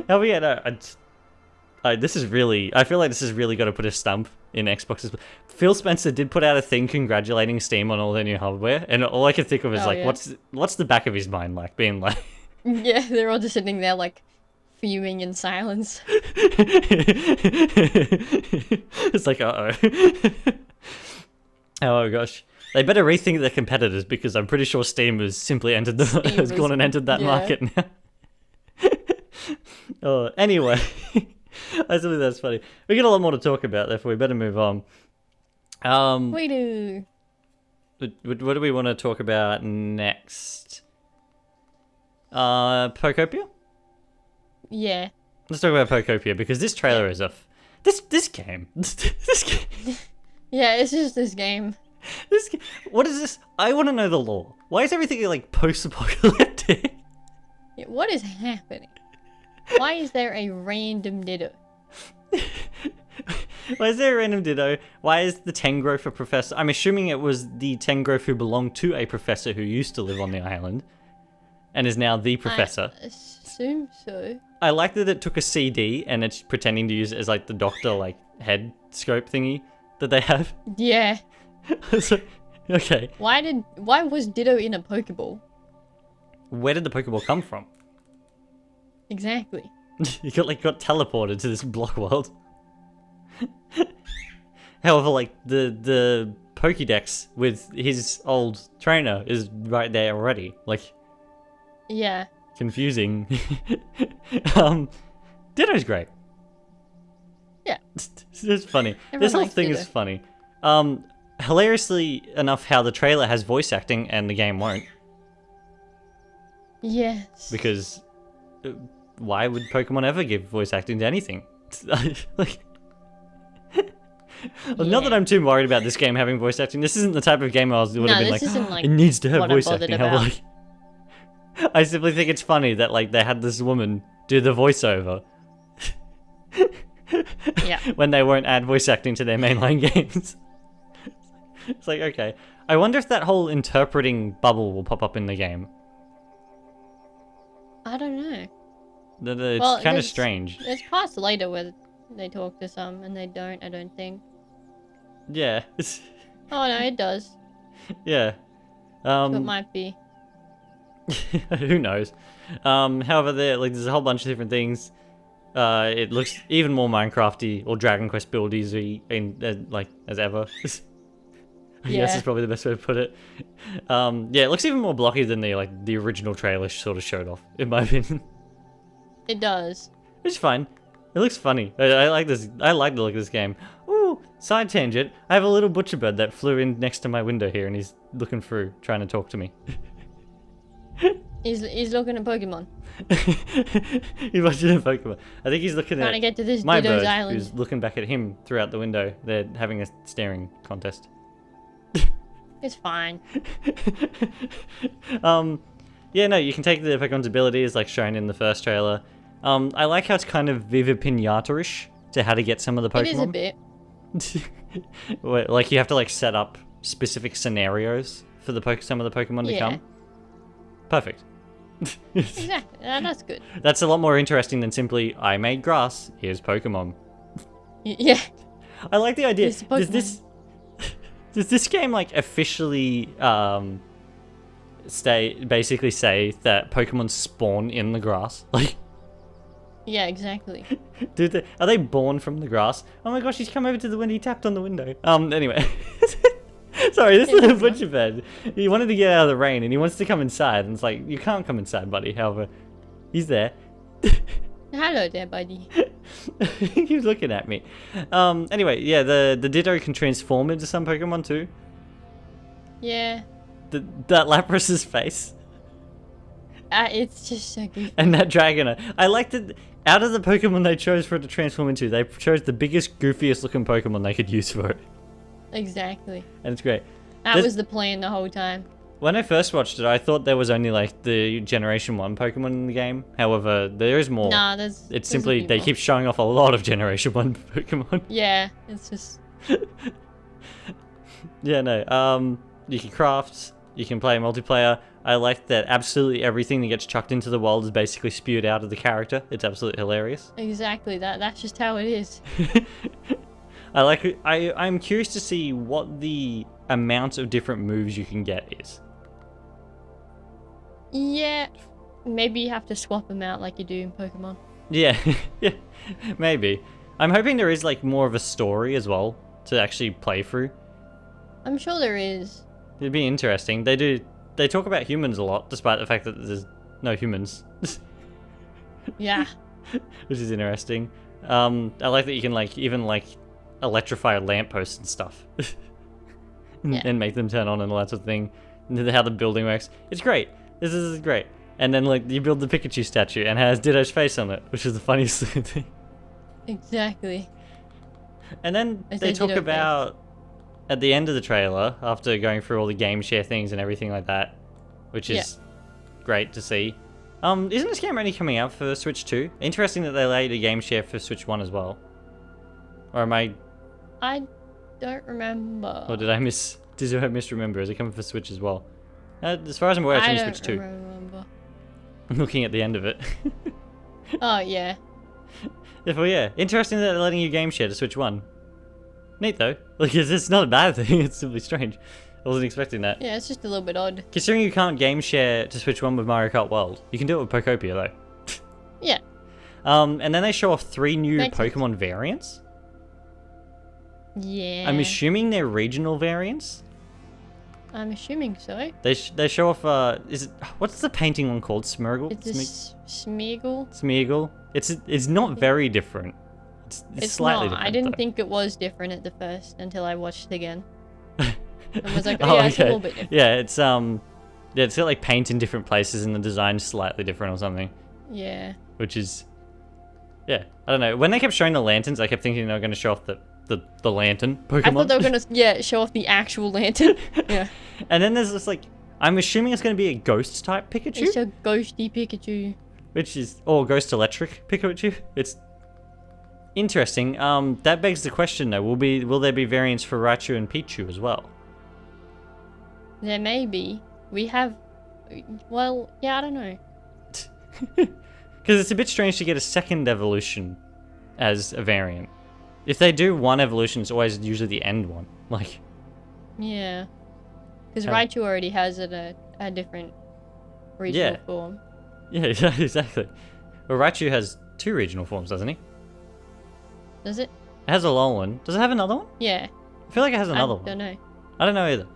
Oh yeah, no, this is really. I feel like this has really got to put a stump in Xboxes. Phil Spencer did put out a thing congratulating Steam on all their new hardware, and all I can think of is what's the back of his mind like, being like. Yeah, they're all just sitting there like fuming in silence. It's like, oh gosh, they better rethink their competitors, because I'm pretty sure Steam has simply entered has gone and entered that market now. Oh, anyway. I think that's funny. We got a lot more to talk about, therefore we better move on. We do. What do we want to talk about next? Pocopia? Yeah. Let's talk about Pocopia, because this trailer is this game. This game. Yeah, it's just this game. What is this? I want to know the lore. Why is everything like post-apocalyptic? Yeah, what is happening? Why is there a random ditto? Why is there a random ditto? Why is the Tengrowth a professor? I'm assuming it was the Tengrowth who belonged to a professor who used to live on the island and is now the professor. I assume so. I like that it took a CD and it's pretending to use it as like the doctor like head scope thingy, that they have. Yeah. So, okay. Why was Ditto in a Pokeball? Where did the Pokeball come from? Exactly. He got teleported to this block world. However, like the Pokédex with his old trainer is right there already. Like, Yeah. confusing. Ditto's great. Yeah. It's funny. Everyone This whole likes thing Ditto. is funny. Hilariously enough, how the trailer has voice acting and the game won't. Yes. Because why would Pokemon ever give voice acting to anything? Like, not that I'm too worried about this game having voice acting. This isn't the type of game I would have been this isn't, like, it needs to have what I'm voice bothered acting. about. Like, I simply think it's funny that like they had this woman do the voiceover. Yeah. When they won't add voice acting to their mainline games. It's like, okay. I wonder if that whole interpreting bubble will pop up in the game. I don't know. It's Well, kind of there's- strange. There's parts later where they talk to some and they don't, I don't think. Yeah. Oh no, it does. Yeah. So it might be. Who knows? However, there's a whole bunch of different things. It looks even more Minecrafty or Dragon Quest buildy as ever. I guess is probably the best way to put it. Yeah, it looks even more blocky than the original trailer sort of showed off, in my opinion. It does. It's fine. It looks funny. I like this. I like the look of this game. Ooh, side tangent. I have a little butcher bird that flew in next to my window here, and he's looking through, trying to talk to me. He's looking at Pokemon. He's watching a Pokemon. I think he's looking Trying to at get to this my Ditto's bird, island. who's looking back at him throughout the window. They're having a staring contest. It's fine. Yeah, no, you can take the Pokemon's abilities like shown in the first trailer. I like how it's kind of Viva Pinata-ish to how to get some of the Pokemon. It is a bit. Like you have to like set up specific scenarios for some of the Pokemon to come. Perfect. Exactly. That's good. That's a lot more interesting than simply I made grass. Here's Pokemon. Yeah. I like the idea. Here's the Pokemon. Does this game like officially basically say that Pokemon spawn in the grass? Like, Yeah, exactly. are they born from the grass? Oh my gosh, he's come over to the window. He tapped on the window. Anyway. Sorry, this little butcher bird. He wanted to get out of the rain and he wants to come inside. And it's like, you can't come inside, buddy. However, he's there. Hello there, buddy. He's looking at me. Anyway, yeah, the Ditto can transform into some Pokemon too. Yeah. That Lapras's face. It's just so goofy. And that Dragonite. I like that out of the Pokemon they chose for it to transform into, they chose the biggest, goofiest looking Pokemon they could use for it. Exactly. And it's great. That was the plan the whole time. When I first watched it, I thought there was only like the Generation 1 Pokemon in the game. However, there is more. Nah, It's simply they keep showing off a lot of Generation 1 Pokemon. Yeah, it's just... Yeah, no. You can craft, you can play multiplayer. I like that absolutely everything that gets chucked into the world is basically spewed out of the character. It's absolutely hilarious. Exactly, that's just how it is. I'm curious to see what the amount of different moves you can get is. Yeah, maybe you have to swap them out like you do in Pokemon. Yeah, yeah, maybe. I'm hoping there is like more of a story as well to actually play through. I'm sure there is. It'd be interesting. They talk about humans a lot, despite the fact that there's no humans. Yeah. Which is interesting. I like that you can like even like electrify lampposts and stuff. And make them turn on and all that sort of thing. And how the building works. It's great. This is great. And then like you build the Pikachu statue and it has Ditto's face on it, which is the funniest thing. Exactly. And then they talk about at the end of the trailer, after going through all the game share things and everything like that, which is great to see. Isn't this game only coming out for Switch 2? Interesting that they laid a game share for Switch 1 as well. Or am I don't remember. Or did I misremember? Is it coming for Switch as well? As far as I'm aware, it's only Switch 2. Remember. I'm looking at the end of it. Oh, yeah. Well, yeah. Interesting that they're letting you game share to Switch 1. Neat though. Like, it's not a bad thing. It's simply strange. I wasn't expecting that. Yeah, it's just a little bit odd. Considering you can't game share to Switch 1 with Mario Kart World, you can do it with Pokopia though. Yeah. And then they show off 3 new Makes sense. Pokemon variants. Yeah. I'm assuming they're regional variants. I'm assuming so. They show off. What's the painting one called? Smeargle. It's a Smeagol. Smeagol. It's not very different. It's slightly not. different. I didn't though. think it was different at the first until I watched it again. And was like, Oh, yeah, it's a okay. little bit different. Yeah, it's got like paint in different places and the design's slightly different or something. Yeah. Which is, yeah, I don't know. When they kept showing the lanterns, I kept thinking they were going to show off the lantern Pokemon. I thought they were gonna show off the actual lantern. Yeah. And then there's this like, I'm assuming it's going to be a ghost type Pikachu, It's a ghosty Pikachu. or ghost electric Pikachu. It's interesting. That begs the question though: will there be variants for Raichu and Pichu as well? There may be. We have. Well, yeah, I don't know. Because it's a bit strange to get a second evolution as a variant. If they do one evolution, it's always usually the end one. Like, Yeah. Because How- Raichu already has a different regional Yeah. form. yeah, exactly. Well, Raichu has 2 regional forms, doesn't he? Does it? It has a long one. Does it have another one? Yeah. I feel like it has another I one. don't know. I don't know either.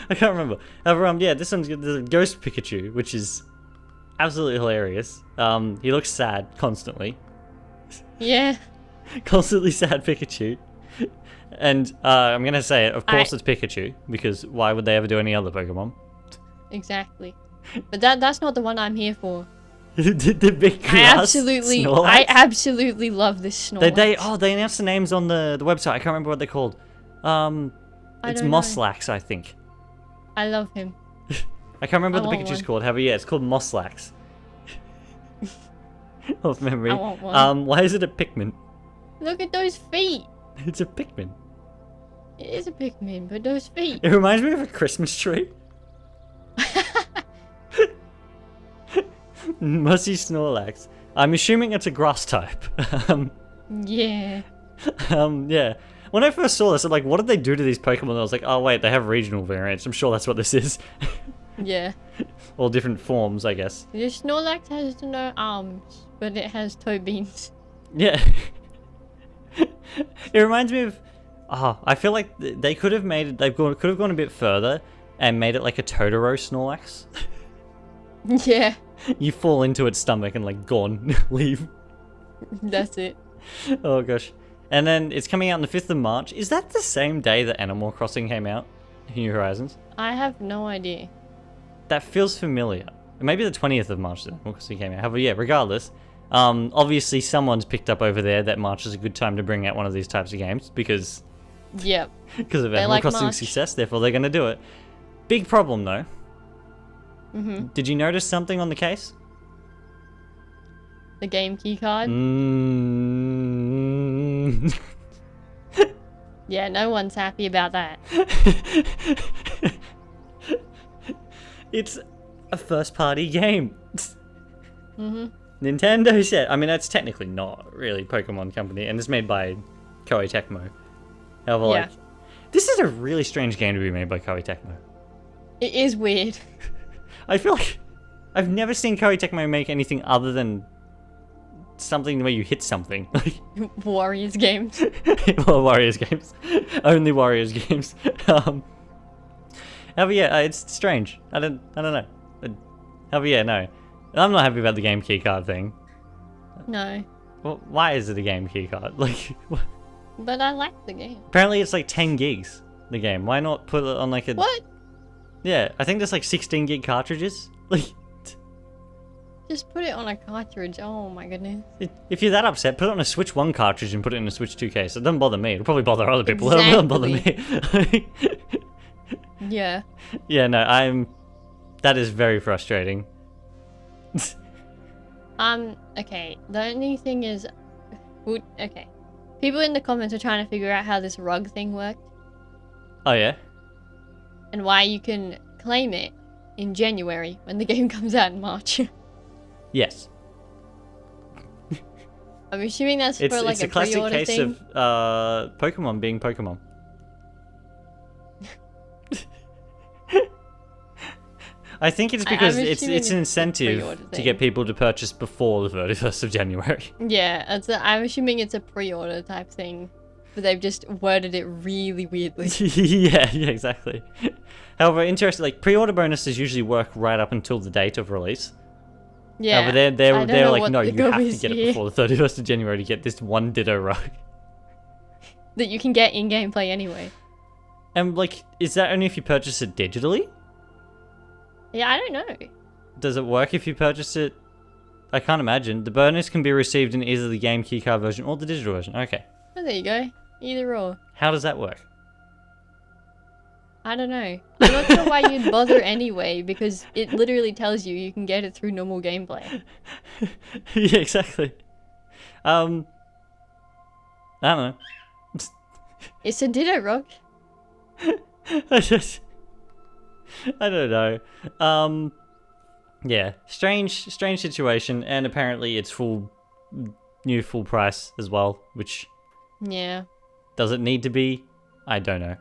I can't remember. However, yeah, this one's there's a ghost Pikachu, which is absolutely hilarious. He looks sad constantly. Yeah. Constantly sad Pikachu. And I'm gonna say it, of course it's Pikachu, because why would they ever do any other Pokemon? Exactly. But that's not the one I'm here for. the big grass I absolutely love this Snorlax. They announced the names on the website. I can't remember what they're called. It's don't know. Mosslax, I think. I love him. I can't remember I what the want Pikachu's one. called. However, yeah, it's called Mosslax. Of memory. I want one. Why is it a Pikmin? Look at those feet. It's a Pikmin. It is a Pikmin, but those feet. It reminds me of a Christmas tree. Musty Snorlax. I'm assuming it's a grass type. Yeah. Yeah. When I first saw this, I'm like, what did they do to these Pokemon? I was like, oh wait, they have regional variants. I'm sure that's what this is. Yeah. All different forms, I guess. The Snorlax has no arms, but it has toe beans. Yeah. It reminds me of. I feel like they could have made it. Could have gone a bit further and made it like a Totoro Snorlax. Yeah. You fall into its stomach and like gone, leave. That's it. Oh gosh. And then it's coming out on the 5th of March. Is that the same day that Animal Crossing came out? New Horizons? I have no idea. That feels familiar. Maybe the 20th of March that Animal Crossing came out. However, yeah, regardless. Obviously someone's picked up over there that March is a good time to bring out one of these types of games because Yep. of Animal like Crossing's March. success, therefore they're going to do it. Big problem though. Mm-hmm. Did you notice something on the case? The game key card. Mm. Yeah, no one's happy about that. It's a first-party game. Mm-hmm. Nintendo said, I mean, that's technically not really Pokemon Company, and it's made by Koei Tecmo. However, Yeah. like, this is a really strange game to be made by Koei Tecmo. It is weird. I feel like I've never seen Koei Tecmo make anything other than something where you hit something. Warriors games. Well, Warriors games. Only Warriors games. However, yeah, it's strange. I don't know. However, yeah, no. I'm not happy about the game keycard thing. No. Well, why is it a game keycard? Like, But I like the game. apparently it's like 10 gigs, the game. Why not put it on like a... What? Yeah, I think there's like 16 gig cartridges. Like, Just put it on a cartridge. Oh my goodness. if you're that upset, put it on a Switch 1 cartridge and put it in a Switch 2 case. It doesn't bother me. It'll probably bother other people. It doesn't bother me. Yeah. Yeah, no, that is very frustrating. Okay. The only thing is... Okay. People in the comments are trying to figure out how this rug thing worked. Oh, yeah? And why you can claim it in January when the game comes out in March. Yes. I'm assuming that's for like It's a classic pre-order case thing. of Pokemon being Pokemon. I think it's because I'm it's assuming an it's a incentive pre-order to thing. get people to purchase before the 31st of January. Yeah, I'm assuming it's a pre-order type thing, but they've just worded it really weirdly. Yeah, exactly. However, interesting, like pre-order bonuses usually work right up until the date of release. Yeah, but I don't they're know like, what no, the you go have to is get it here. before the 31st of January to get this one Ditto rug. That you can get in gameplay anyway. And like, is that only if you purchase it digitally? Yeah, I don't know. Does it work if you purchase it? I can't imagine. The bonus can be received in either the game keycard version or the digital version. Okay. Oh, there you go. Either or. How does that work? I don't know. I'm not sure why you'd bother anyway, because it literally tells you can get it through normal gameplay. Yeah, exactly. I don't know. It's a Ditto Rock. I don't know. Yeah, strange situation, and apparently it's new full price as well, which Yeah. does it need to be? I don't know.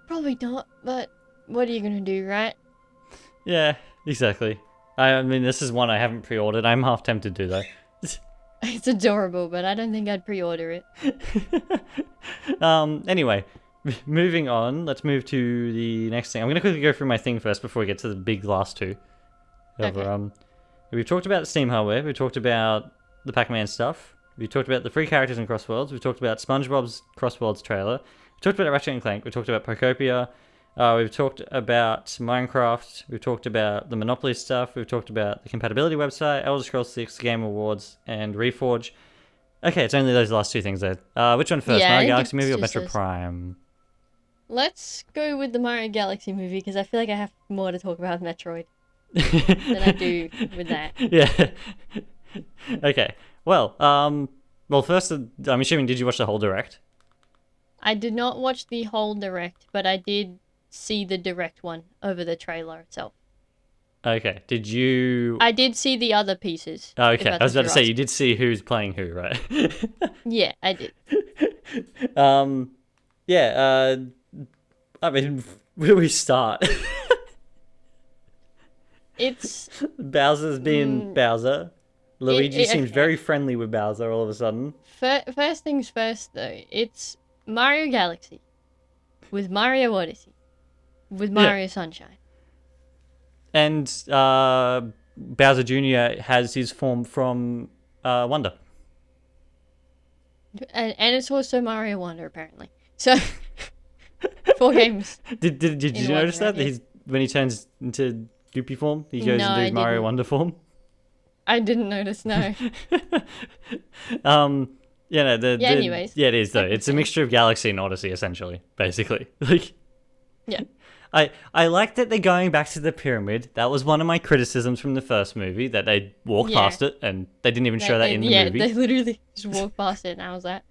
Probably not, but what are you gonna do, right? Yeah, exactly. I mean, this is one I haven't pre-ordered. I'm half tempted to though. It's adorable, but I don't think I'd pre-order it. Anyway, moving on. Let's move to the next thing. I'm gonna quickly go through my thing first before we get to the big last two. Okay. We've talked about the Steam hardware. We've talked about the Pacman stuff. We've talked about the free characters in CrossWorlds. We've talked about SpongeBob's CrossWorlds trailer. We've talked about Ratchet and Clank. We've talked about Procopia. We've talked about Minecraft. We've talked about the Monopoly stuff. We've talked about the compatibility website, Elder Scrolls 6, Game Awards, and Reforge. Okay, it's only those last two things there. Which one first? Yeah, Mario I think Galaxy it's movie or just Metro those. Prime? Let's go with the Mario Galaxy movie, because I feel like I have more to talk about with Metroid than I do with that. Yeah. Okay. Well, first, I'm assuming, did you watch the whole direct? I did not watch the whole direct, but I did see the direct one over the trailer itself. Okay. Did you? I did see the other pieces. Oh, if okay. I that's was what about to you're say asking. you did see who's playing who, right? Yeah, I did. Yeah. I mean, where do we start? It's Bowser's being Bowser. Luigi seems okay. very friendly with Bowser all of a sudden. First things first, though. It's Mario Galaxy with Mario Odyssey with Mario Sunshine. And Bowser Jr. has his form from Wonder. And it's also Mario Wonder, apparently. So, 4 games. Did you one, notice that? right? He's when he turns into Goopy form, he goes No, into his I Mario didn't. Wonder form. I didn't notice, no. Yeah, no, Anyways. yeah, it is though. It's a Okay. mixture of Galaxy and Odyssey, essentially, basically. Like, Yeah. I like that they're going back to the pyramid. That was one of my criticisms from the first movie, that they walked Yeah. past it and they didn't even show that in the movie. Yeah, they literally just walked past it, and I was like,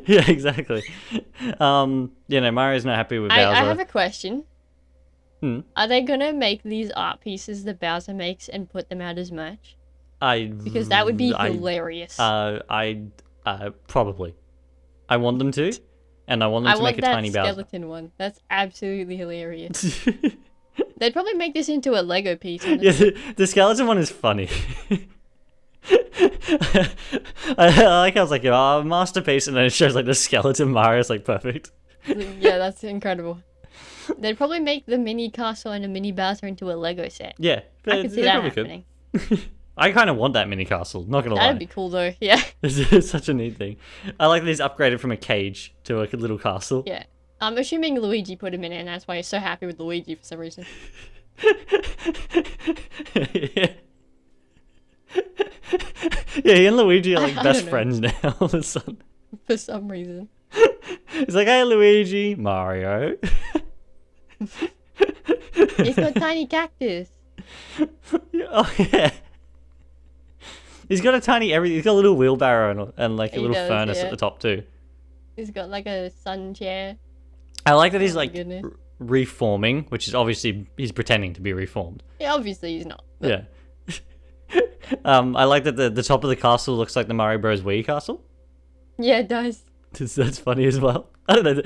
Yeah, exactly. Mario's not happy with Bowser. I have a question. Hmm. Are they gonna make these art pieces that Bowser makes and put them out as merch? Because that would be hilarious. Probably. I want them to, and I want them to make a tiny that Bowser. skeleton one. That's absolutely hilarious. They'd probably make this into a Lego piece. Yeah, Honestly. the skeleton one is funny. I like how it's like, masterpiece, and then it shows like the skeleton Mario. It's like perfect. Yeah, that's incredible. They'd probably make the mini castle and a mini Bowser into a Lego set. Yeah, I could see they that probably happening. could. I kind of want that mini castle. Not gonna lie. That'd be cool though. Yeah. It's such a neat thing. I like that he's upgraded from a cage to like a little castle. Yeah. I'm assuming Luigi put him in it, and that's why he's so happy with Luigi for some reason. Yeah. Yeah, he and Luigi are like I best don't know. friends now all of a sudden. For some reason. He's like, hey Luigi, Mario. He's got tiny cactus. Oh yeah. He's got a tiny everything. He's got a little wheelbarrow and like a He little does, furnace yeah. at the top too. He's got like a sun chair. I like that he's Oh my like goodness. reforming, which is obviously he's pretending to be reformed. Yeah, obviously he's not. But Yeah. I like that the top of the castle looks like the Mario Bros. Wii castle. Yeah, it does. That's funny as well. I don't know.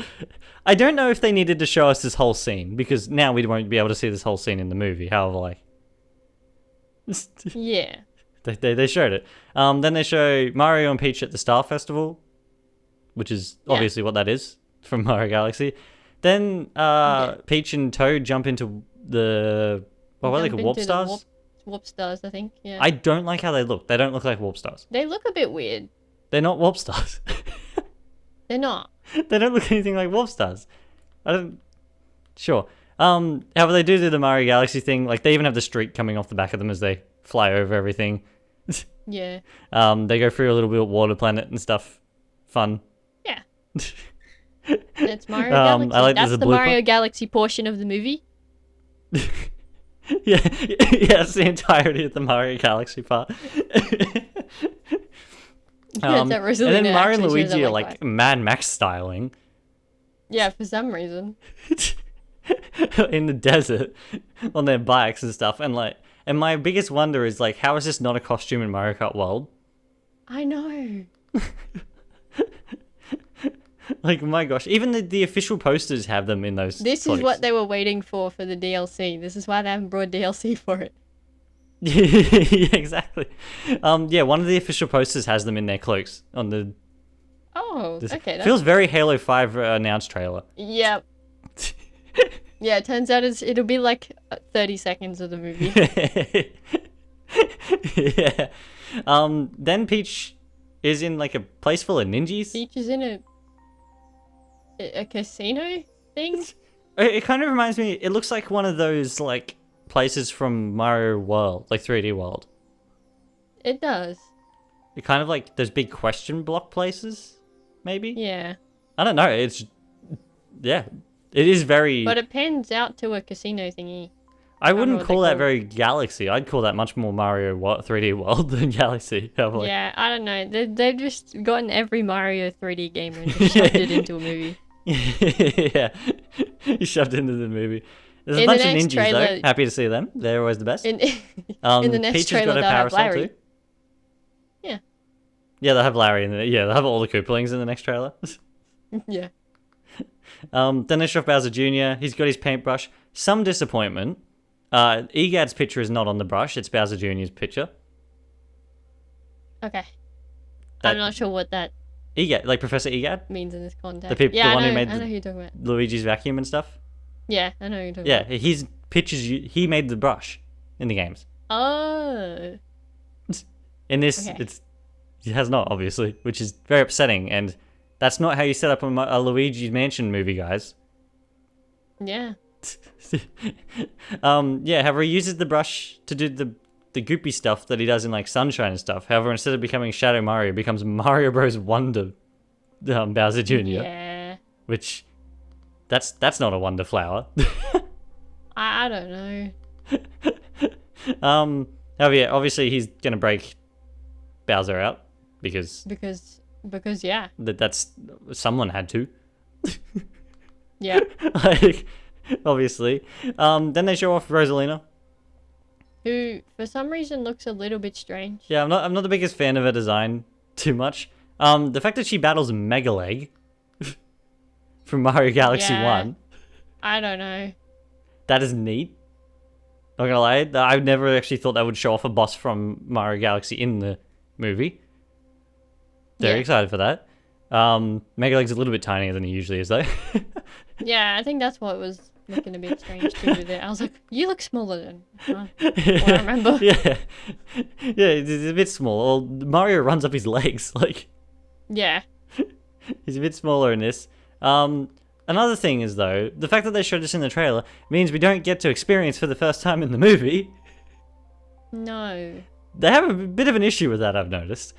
I don't know if they needed to show us this whole scene, because now we won't be able to see this whole scene in the movie. However, like, Yeah. they showed it. Then they show Mario and Peach at the Star Festival, which is obviously what that is from Mario Galaxy. Then Peach and Toad jump into the what were they called? Warp Stars? Warp Stars, I think. Yeah. I don't like how they look. They don't look like Warp Stars. They look a bit weird. They're not Warp Stars. They're not. They don't look anything like Warp Stars. I don't. Sure. However, they do the Mario Galaxy thing. Like, they even have the streak coming off the back of them as they fly over everything. Yeah. They go through a little bit of Water Planet and stuff. Fun. Yeah. That's Mario Galaxy. I like That's the Mario Galaxy portion of the movie. Yeah, it's the entirety of the Mario Galaxy part. And then Mario and Luigi are like Mad Max styling. Yeah, for some reason. In the desert on their bikes and stuff, and my biggest wonder is, like, how is this not a costume in Mario Kart World? I know. Like, my gosh, even the official posters have them in those. This is what they were waiting for the DLC. This is why they haven't brought DLC for it. Yeah, exactly. One of the official posters has them in their cloaks on the. Oh, okay. That feels very Halo 5 announced trailer. Yep. Yeah, it turns out it'll be like 30 seconds of the movie. Yeah. Then Peach is in like a place full of ninjas. Peach is in a casino thing. It kind of reminds me. It looks like one of those like places from Mario World, like 3D World. It does. It kind of like those big question block places, maybe. Yeah. I don't know. It is very. But it pans out to a casino thingy. I wouldn't call that very Galaxy. I'd call that much more Mario 3D World than Galaxy. Probably. Yeah, I don't know. They've just gotten every Mario 3D game and just shoved it into a movie. Yeah, you shoved it into the movie. There's a bunch of ninjas though. Happy to see them. They're always the best. In the next Peach trailer, has got a they'll have parasol Larry. too. Yeah. Yeah, they'll have Larry in they'll have all the Koopalings in the next trailer. Yeah. Then they show off Bowser Jr. He's got his paintbrush. Some disappointment. Egad's picture is not on the brush. It's Bowser Jr.'s picture. Okay. I'm not sure what that Egad, like Professor Egad? means in this context. The one who made I know who you're talking about. Luigi's vacuum and stuff? Yeah, I know who you're talking about. Yeah, his pictures, he made the brush in the games. Oh. In this, it has not, obviously, which is very upsetting, and that's not how you set up a Luigi's Mansion movie, guys. Yeah. However, he uses the brush to do the goopy stuff that he does in like Sunshine and stuff. However, instead of becoming Shadow Mario, it becomes Mario Bros. Wonder Bowser Jr. Yeah. Which, that's not a Wonder Flower. I don't know. However, yeah, obviously he's gonna break Bowser out because yeah. That's someone had to. Yeah. Like, obviously. Then they show off Rosalina, who for some reason looks a little bit strange. Yeah, I'm not the biggest fan of her design too much. The fact that she battles Megaleg from Mario Galaxy 1. I don't know. That is neat. Not gonna lie, I never actually thought that would show off a boss from Mario Galaxy in the movie. Very excited for that. Megaleg's a little bit tinier than he usually is, though. Yeah, I think that's what was looking a bit strange too with it. I was like, you look smaller than what I remember. Yeah, he's a bit small. Well, Mario runs up his legs, like. Yeah. He's a bit smaller in this. Another thing is, though, the fact that they showed this in the trailer means we don't get to experience for the first time in the movie. No. They have a bit of an issue with that, I've noticed.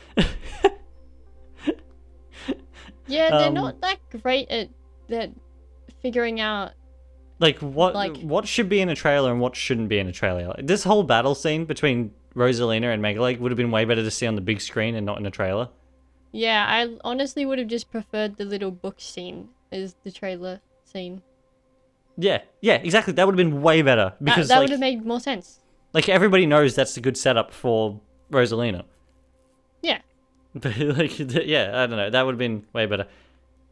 Yeah, they're not that great at figuring out what should be in a trailer and what shouldn't be in a trailer. Like, this whole battle scene between Rosalina and Megaleg would have been way better to see on the big screen and not in a trailer. Yeah, I honestly would have just preferred the little book scene as the trailer scene. Yeah, exactly. That would have been way better because that would have made more sense. Like, everybody knows that's a good setup for Rosalina. Yeah. But, like, yeah, I don't know. That would have been way better.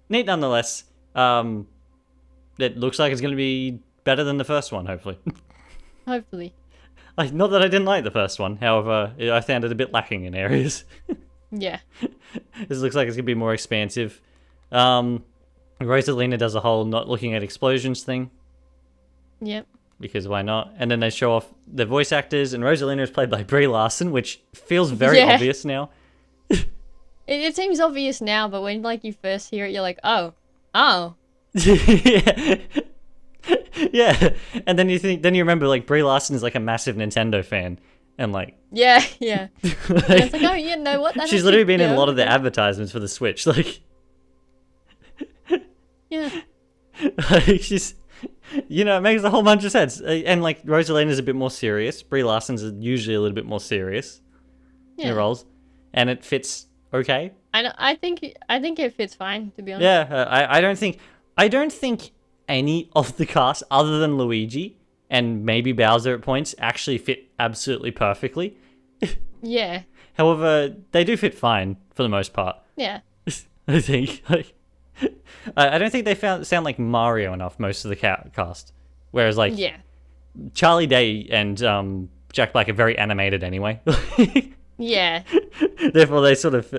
Neat nonetheless. It looks like it's going to be better than the first one, hopefully. Hopefully. Like, not that I didn't like the first one. However, I found it a bit lacking in areas. Yeah. This looks like it's going to be more expansive. Rosalina does a whole not looking at explosions thing. Yep. Because why not? And then they show off the voice actors, and Rosalina is played by Brie Larson, which feels very obvious now. It seems obvious now, but when like you first hear it, you're like, oh. Yeah. And then you remember like Brie Larson is like a massive Nintendo fan, and like yeah. And it's like, oh, you know what? She's literally been in a lot of the advertisements for the Switch, like. Yeah. Like she's, it makes a whole bunch of sense. And like Rosalina's a bit more serious. Brie Larson's usually a little bit more serious in her roles, and it fits okay. I think it fits fine, to be honest. Yeah, I don't think any of the cast other than Luigi and maybe Bowser at points actually fit absolutely perfectly. Yeah. However, they do fit fine for the most part. Yeah. I think. Like, I don't think they sound like Mario enough, most of the cast. Whereas, like, Charlie Day and Jack Black are very animated anyway. Yeah. Therefore, they sort of...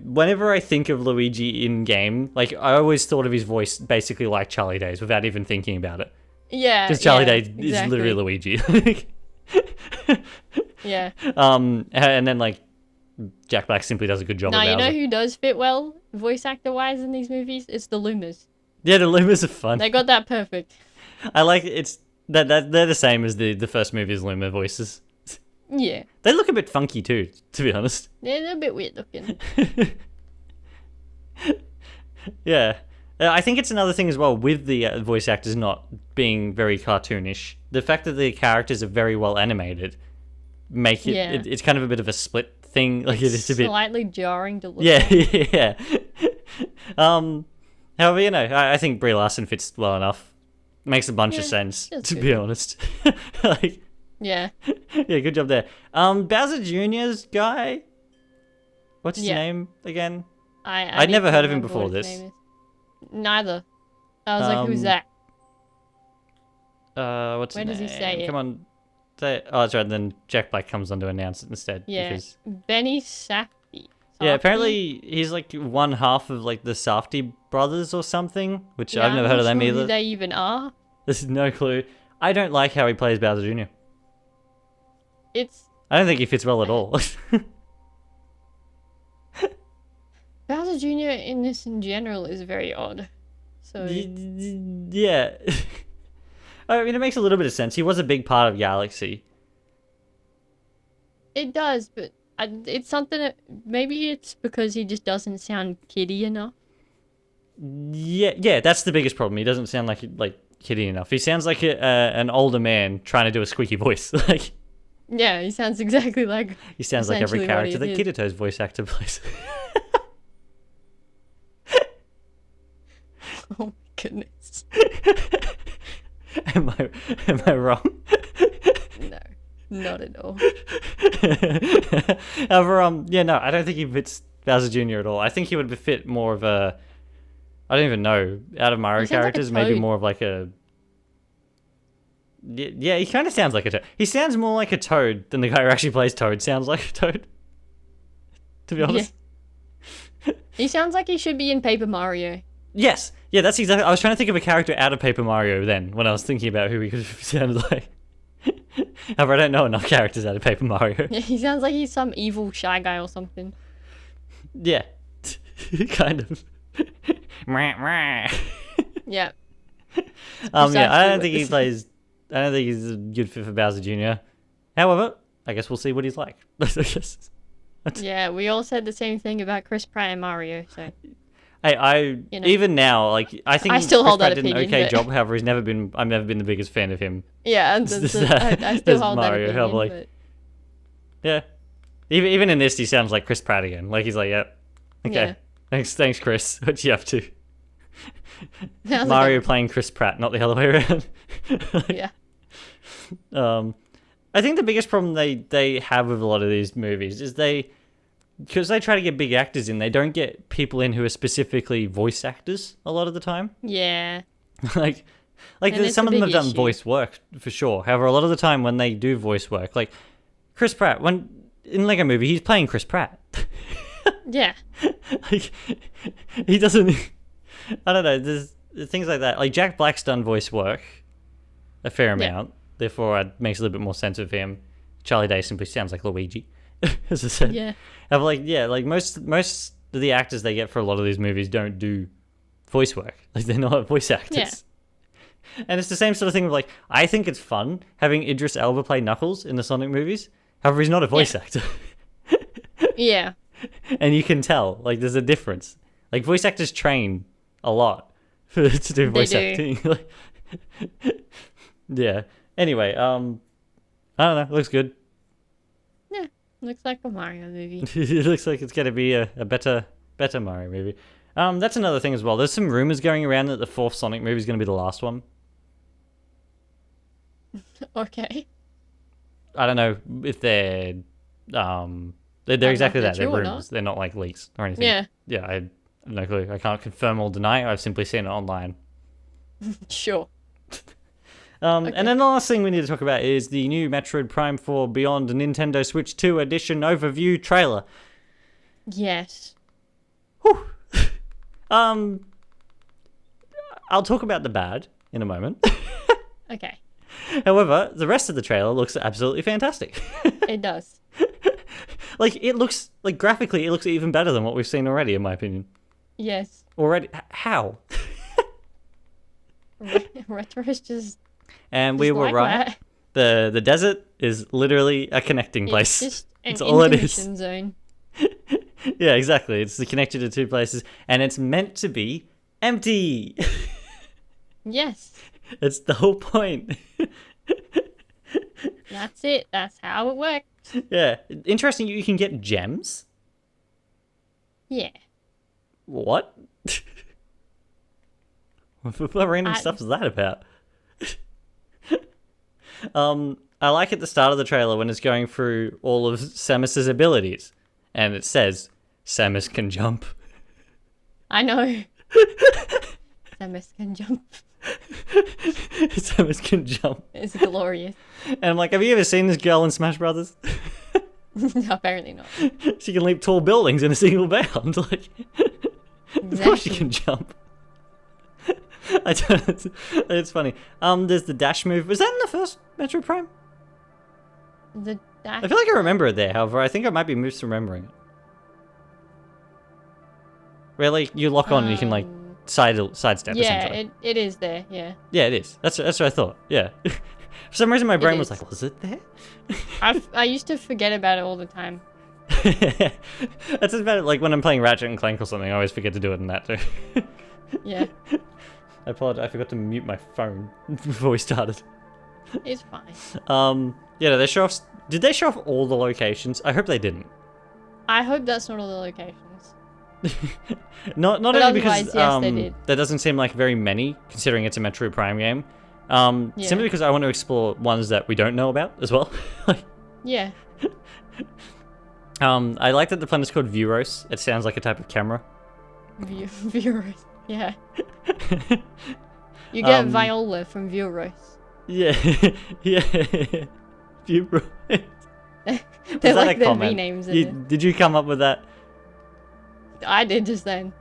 whenever I think of Luigi in game, like, I always thought of his voice basically like Charlie Day's without even thinking about it. Yeah. Because Charlie Day is literally Luigi. Yeah. And then, like, Jack Black simply does a good job of Bowser. You know who does fit well, voice actor-wise, in these movies? It's the Loomis. Yeah, the Loomis are fun. They got that perfect. I like it's that they're the same as the first movie's Luma voices. Yeah. They look a bit funky too, to be honest. Yeah, they're a bit weird looking. Yeah. I think it's another thing as well with the voice actors not being very cartoonish. The fact that the characters are very well animated make it it's kind of a bit of a split thing. Like it is a bit slightly jarring to look at. Yeah. However, I think Brie Larson fits well enough. Makes a bunch of sense, to be honest. Like, yeah, good job there. Bowser Jr.'s guy. What's his name again? I'd never heard of him before this. Neither. I was like, who's that? What's his name? Where does he say it? Come on. Say it. Oh, that's right. And then Jack Black comes on to announce it instead. Yeah. Because... Benny Safdie. Yeah, apparently he's like one half of like the Safdie brothers or something, which I've never heard of them either. Who they even are? There's no clue. I don't like how he plays Bowser Jr. I don't think he fits well at all. Bowser Jr. in this in general is very odd. So yeah. I mean, it makes a little bit of sense. He was a big part of Galaxy. It does, but it's something that maybe it's because he just doesn't sound kiddie enough. Yeah, that's the biggest problem. He doesn't sound like kiddie enough. He sounds like an older man trying to do a squeaky voice. Like, yeah, he sounds exactly like. He sounds like every character that Kirito's voice actor plays. Oh my goodness. Am I wrong? No, not at all. However, I don't think he fits Bowser Jr. at all. I think he would fit more of a, I don't even know, out of Mario characters, maybe more of like a. Yeah, he kind of sounds like a Toad. He sounds more like a Toad than the guy who actually plays Toad sounds like a Toad. To be honest. Yeah. He sounds like he should be in Paper Mario. Yes. Yeah, that's exactly... I was trying to think of a character out of Paper Mario then, when I was thinking about who he could have sounded like. However, I don't know enough characters out of Paper Mario. Yeah, he sounds like he's some evil shy guy or something. Yeah. Kind of. Yeah. I don't think he plays... I don't think he's a good fit for Bowser Jr. However, I guess we'll see what he's like. Yeah, we all said the same thing about Chris Pratt and Mario, so... Hey, even now, like, I think I still Chris hold Pratt that did an opinion, okay but... job. However, I've never been the biggest fan of him. Yeah, and I still hold Mario, that opinion, but... Yeah. Even in this, he sounds like Chris Pratt again. Like, he's like, yep. Okay. Yeah. Thanks, Chris. What you up to? Mario playing Chris Pratt, not the other way around. Yeah. I think the biggest problem they have with a lot of these movies is because they try to get big actors in, they don't get people in who are specifically voice actors a lot of the time. Yeah. like some of them have done voice work for sure. However, a lot of the time when they do voice work, like Chris Pratt, when in Lego Movie, he's playing Chris Pratt. Yeah. Like he doesn't. I don't know. There's things like that. Like Jack Black's done voice work a fair amount. Therefore, it makes a little bit more sense of him. Charlie Day simply sounds like Luigi, as I said. Yeah. And like most of the actors they get for a lot of these movies don't do voice work. Like they're not voice actors. Yeah. And it's the same sort of thing of like, I think it's fun having Idris Elba play Knuckles in the Sonic movies. However, he's not a voice actor. Yeah. And you can tell, like, there's a difference. Like, voice actors train a lot to do voice acting. Yeah. Anyway, I don't know. It looks good. Yeah. Looks like a Mario movie. It looks like it's going to be a better Mario movie. That's another thing as well. There's some rumors going around that the fourth Sonic movie is going to be the last one. Okay. I don't know if they're exactly that. They're rumors. They're not like leaks or anything. Yeah. Yeah, I have no clue. I can't confirm or deny. I've simply seen it online. Sure. Okay. And then the last thing we need to talk about is the new Metroid Prime 4 Beyond Nintendo Switch 2 Edition overview trailer. Yes. Whew. I'll talk about the bad in a moment. Okay. However, the rest of the trailer looks absolutely fantastic. It does. Like, it looks, like, graphically, it looks even better than what we've seen already, in my opinion. Yes. Already? How? Retro is just... And we were right. The desert is literally a connecting place. It's just an all it intermission is. zone. Yeah, exactly. It's connected to two places, and it's meant to be empty. Yes. That's the whole point. That's it. That's how it works. Yeah. Interesting, you can get gems? Yeah. What? What random stuff is that about? I like at the start of the trailer when it's going through all of Samus's abilities, and it says, Samus can jump. I know. Samus can jump. Samus can jump. It's glorious. And I'm like, have you ever seen this girl in Smash Brothers? Apparently not. She can leap tall buildings in a single bound. Like, Of course she can jump. I don't. It's funny. There's the dash move. Was that in the first Metroid Prime? The dash. I feel like I remember it there. However, I think I might be misremembering it. Where like you lock on and you can like sidestep. Yeah, it is there. Yeah. Yeah, it is. That's what I thought. Yeah. For some reason, my brain was like, "Was it there?" I used to forget about it all the time. That's about it. Like when I'm playing Ratchet and Clank or something, I always forget to do it in that too. Yeah. I apologize. I forgot to mute my phone before we started. It's fine. Yeah. They show off. Did they show off all the locations? I hope they didn't. I hope that's not all the locations. not but only because yes, they did. There doesn't seem like very many, considering it's a Metroid Prime game. Yeah. Simply because I want to explore ones that we don't know about as well. Yeah. I like that the planet's called Vuros. It sounds like a type of camera. Vuros. Yeah. You get Viola from Vuros. Yeah. Yeah. Vuros. They're like their V-names. Did you come up with that? I did just then.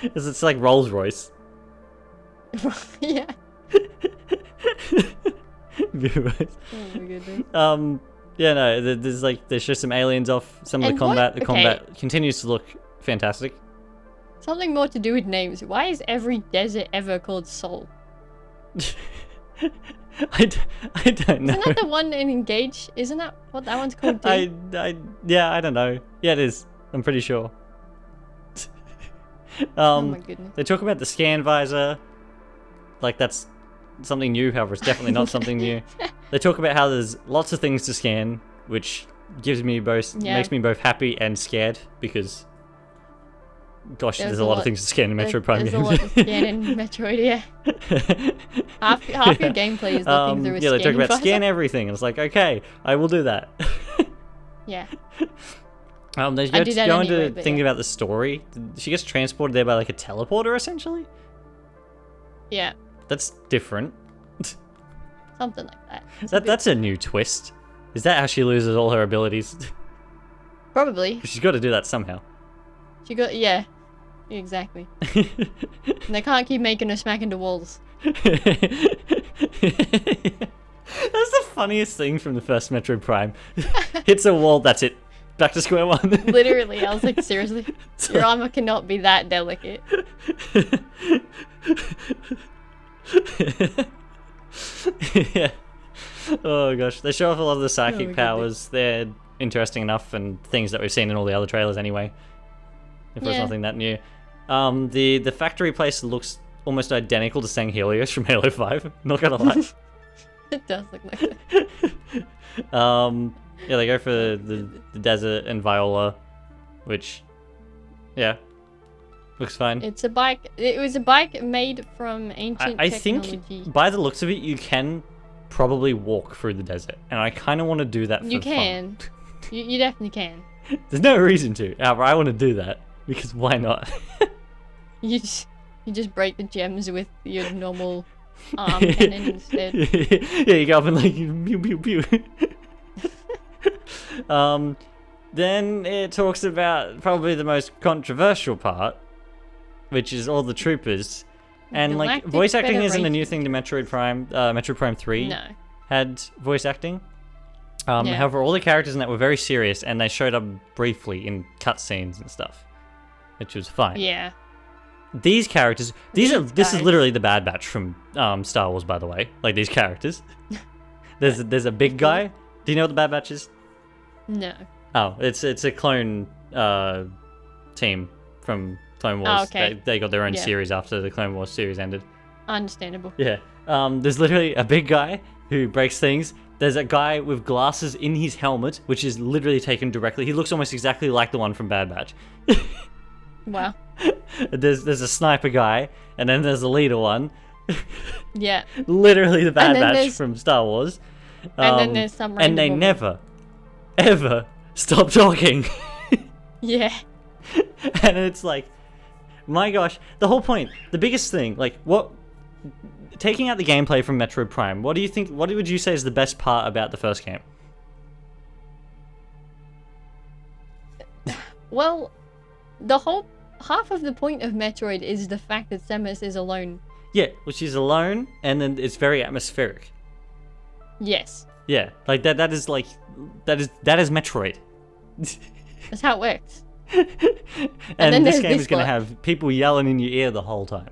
It's like Rolls Royce. Yeah. Vuros. Oh my goodness. Yeah, no, there's like, they show some aliens off, some of the combat. The combat continues to look fantastic. Something more to do with names. Why is every desert ever called Sol? I don't know. Isn't that the one in Engage? Isn't that what that one's called too? Yeah, I don't know. Yeah, it is. I'm pretty sure. Oh my goodness. They talk about the scan visor. Like that's something new, however, it's definitely not something new. They talk about how there's lots of things to scan, which makes me both happy and scared because Gosh, there's a lot of things to scan in Metroid Prime There's games. a lot to scan in Metroid, yeah. Half your gameplay is looking through a yeah, they talk about visor. scan everything, and it's like, okay, I will do that. Yeah. They I do that go anyway, into but thinking yeah. about the story. She gets transported there by like a teleporter, essentially. Yeah, That's different. something like that. It's a bit- That's a new twist. Is that how she loses all her abilities? Probably. She's got to do that somehow. She got, yeah. Exactly. And they can't keep making her smack into walls. That's the funniest thing from the first Metroid Prime. Hits a wall, that's it. Back to square one. Literally, I was like, seriously? Your armor cannot be that delicate. Yeah. Oh gosh, they show off a lot of the psychic my powers. They're interesting enough, and things that we've seen in all the other trailers anyway. If there's Yeah. nothing that new. The factory place looks almost identical to Sang Helios from Halo 5. Not gonna lie. It does look like that. Yeah, they go for the desert and Viola, which, yeah, looks fine. It's a bike. It was a bike made from ancient I technology. think by the looks of it, you can probably walk through the desert, and I kind of want to do that for You fun. can. You definitely can. There's no reason to. However, I want to do that because why not? You just break the gems with your normal arm cannon instead. Yeah, you go up and like pew pew pew. Then it talks about probably the most controversial part, which is all the troopers. And like Galactic voice acting isn't a new Federation. thing to Metroid Prime. Metroid Prime 3 No. had voice acting. Yeah. However, all the characters in that were very serious, and they showed up briefly in cutscenes and stuff, which was fine. Yeah. These characters, this is guys. literally the Bad Batch from Star Wars, by the way. Like these characters. There's a big guy. Do you know what the Bad Batch is? No. Oh, it's a clone team from Clone Wars. Oh, okay. They got their own Yeah. series after the Clone Wars series ended. Understandable. Yeah. There's literally a big guy who breaks things. There's a guy with glasses in his helmet, which is literally taken directly. He looks almost exactly like the one from Bad Batch. Wow. There's a sniper guy, and then there's the leader one. Yeah. Literally the Bad And then Batch there's- from Star Wars. And then there's some And random they woman. never, ever stop talking. Yeah. And it's like, my gosh, the whole point, the biggest thing, like, what, taking out the gameplay from Metroid Prime, what would you say is the best part about the first game? Well, half of the point of Metroid is the fact that Samus is alone. Yeah, well, she's alone, and then it's very atmospheric. Yes. Yeah, like that is Metroid. That's how it works. And then this there's game this is going to one. have people yelling in your ear the whole time.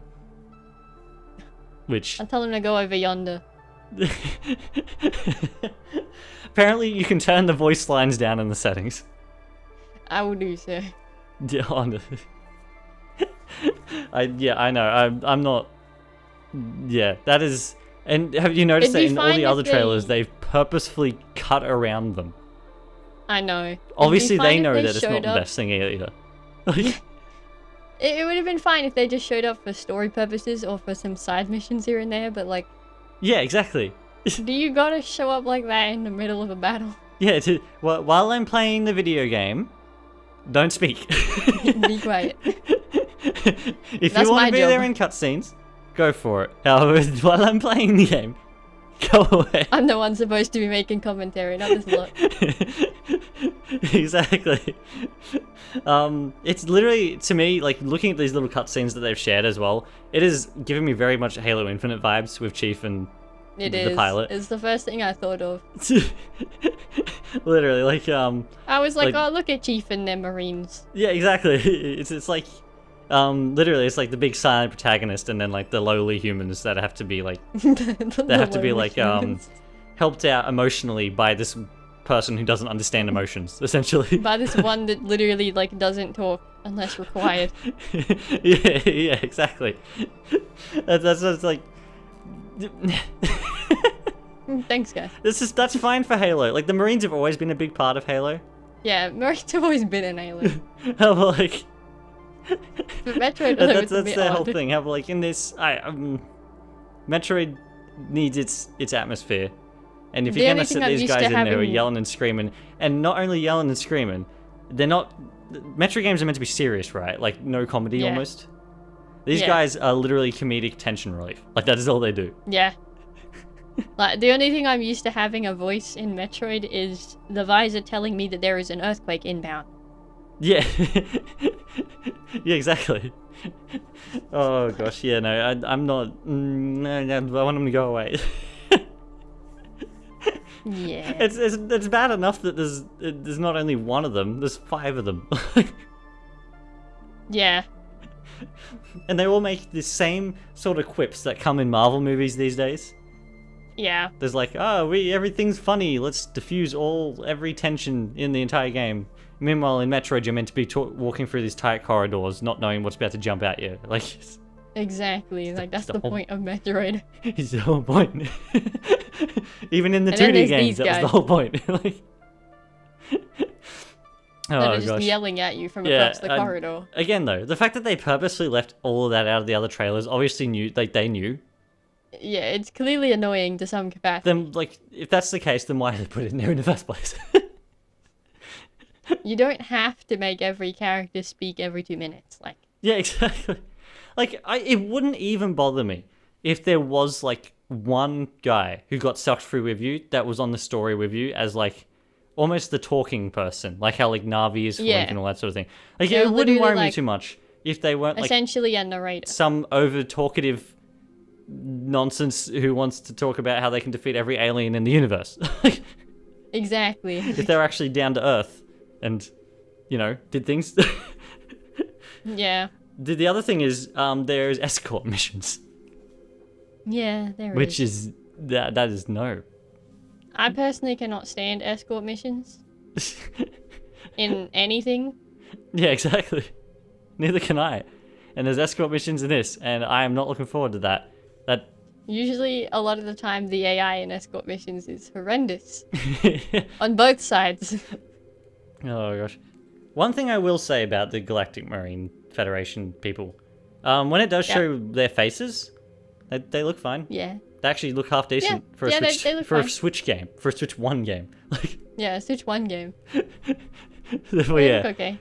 Which I'll tell him to go over yonder. apparently you can turn the voice lines down in the settings. I will do so. Yeah, I know. I'm not. Yeah, that is. And have you noticed that It'd be in all the fine other if trailers, they- they've purposefully cut around them? I know. It'd be Obviously, fine they if know that it's showed not the up- best thing either. Like, It would have been fine if they just showed up for story purposes or for some side missions here and there, but like, yeah, exactly. do you gotta show up like that in the middle of a battle? Yeah, while I'm playing the video game, don't speak. Be quiet. If That's you want my to be job. there in cutscenes, go for it. However, while I'm playing the game, go away. I'm the one supposed to be making commentary, not this lot. Exactly. It's literally, to me, like looking at these little cutscenes that they've shared as well, it is giving me very much Halo Infinite vibes with Chief and It the is. pilot. It's the first thing I thought of. Literally, like I was like, Like- oh, look at Chief and their Marines. yeah, exactly. It's like literally, it's like the big silent protagonist, and then like the lowly humans that have to be like They have to be like helped out emotionally by this person who doesn't understand emotions, essentially. By this one that literally like doesn't talk unless required. yeah, exactly. That's like. Thanks, guys. That's fine for Halo. Like the Marines have always been a big part of Halo. Yeah, Marines have always been an alien. But like, But Metroid was that's a bit the whole odd. thing. How like in this, Metroid needs its atmosphere, and if The you're only gonna thing sit I'm these used guys to in there having- yelling and screaming, and not only yelling and screaming, they're not. Metroid games are meant to be serious, right? Like no comedy Yeah. almost. These Yeah. guys are literally comedic tension relief. Like that is all they do. Yeah. Like, the only thing I'm used to having a voice in Metroid is the visor telling me that there is an earthquake inbound. Yeah. Yeah, exactly. Oh gosh, yeah, no, I'm not. No, I want them to go away. Yeah. It's bad enough that there's not only one of them, there's 5 of them. Yeah. And they all make the same sort of quips that come in Marvel movies these days. Yeah. There's like, oh, everything's funny. Let's diffuse every tension in the entire game. Meanwhile, in Metroid, you're meant to be walking through these tight corridors, not knowing what's about to jump at you. Like, Exactly. Like, that's the the whole- point of Metroid. it's the whole point. Even in the And then 2D there's games, these that was the guys. whole point. Like, That are oh just gosh. yelling at you from Yeah, across the corridor. Again, though, the fact that they purposely left all of that out of the other trailers, obviously knew, like they knew. Yeah, it's clearly annoying to some capacity. Then, like, if that's the case, then why did they put it in there in the first place? You don't have to make every character speak every 2 minutes. Like, Yeah, exactly. Like, it wouldn't even bother me if there was, like, one guy who got sucked through with you that was on the story with you as, like, almost the talking person. Like how, like, Navi is for Yeah. Link and all that sort of thing. Like, They're it wouldn't literally, worry me like, too much if they weren't, like, essentially a narrator. some over-talkative nonsense who wants to talk about how they can defeat every alien in the universe. Exactly. If they're actually down to Earth and, you know, did things... Yeah. The other thing is, there's escort missions, Yeah, there which is. is that is no. I personally cannot stand escort missions in anything. Yeah, exactly. Neither can I. And there's escort missions in this, and I am not looking forward to that. That Usually, a lot of the time, the AI in escort missions is horrendous on both sides. Oh gosh. One thing I will say about the Galactic Marine Federation people, when it does show their faces, they look fine. Yeah. They actually look half decent for a yeah, Switch they look for a fine. Switch game, for a Switch 1 game. Like, Yeah, Switch 1 game. well, They yeah. look okay.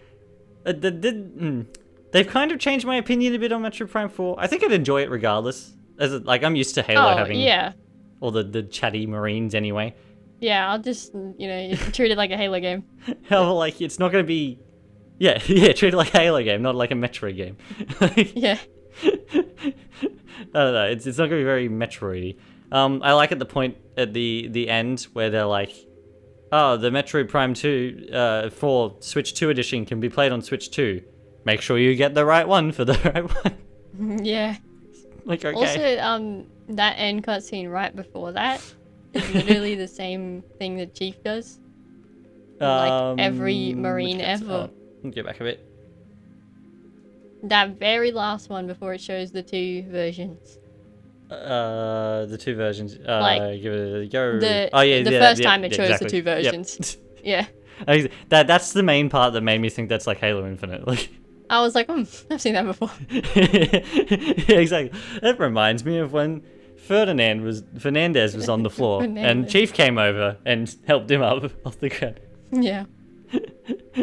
They've kind of changed my opinion a bit on Metroid Prime 4. I think I'd enjoy it regardless. Like, I'm used to Halo Oh, having yeah. all the chatty Marines anyway. Yeah, I'll just, treat it like a Halo game. However, like, it's not going to be... Yeah, treat it like a Halo game, not like a Metroid game. Yeah. I don't know, it's not going to be very Metroid-y. I like at the point at the end where they're like, oh, the Metroid Prime 2 for Switch 2 edition can be played on Switch 2. Make sure you get the right one for the right one. Yeah. Like, okay. Also, that end cutscene right before that is literally the same thing that Chief does. Like every Marine ever. Get back a bit. That very last one before it shows the 2 versions. The 2 versions. Like, give it a go. The the first time it shows exactly. the 2 versions. Yeah. That's the main part that made me think that's like Halo Infinite. Like, I was like, I've seen that before. yeah, exactly. That reminds me of when Fernandez was on the floor and Fernandez. Chief came over and helped him up off the ground. Yeah.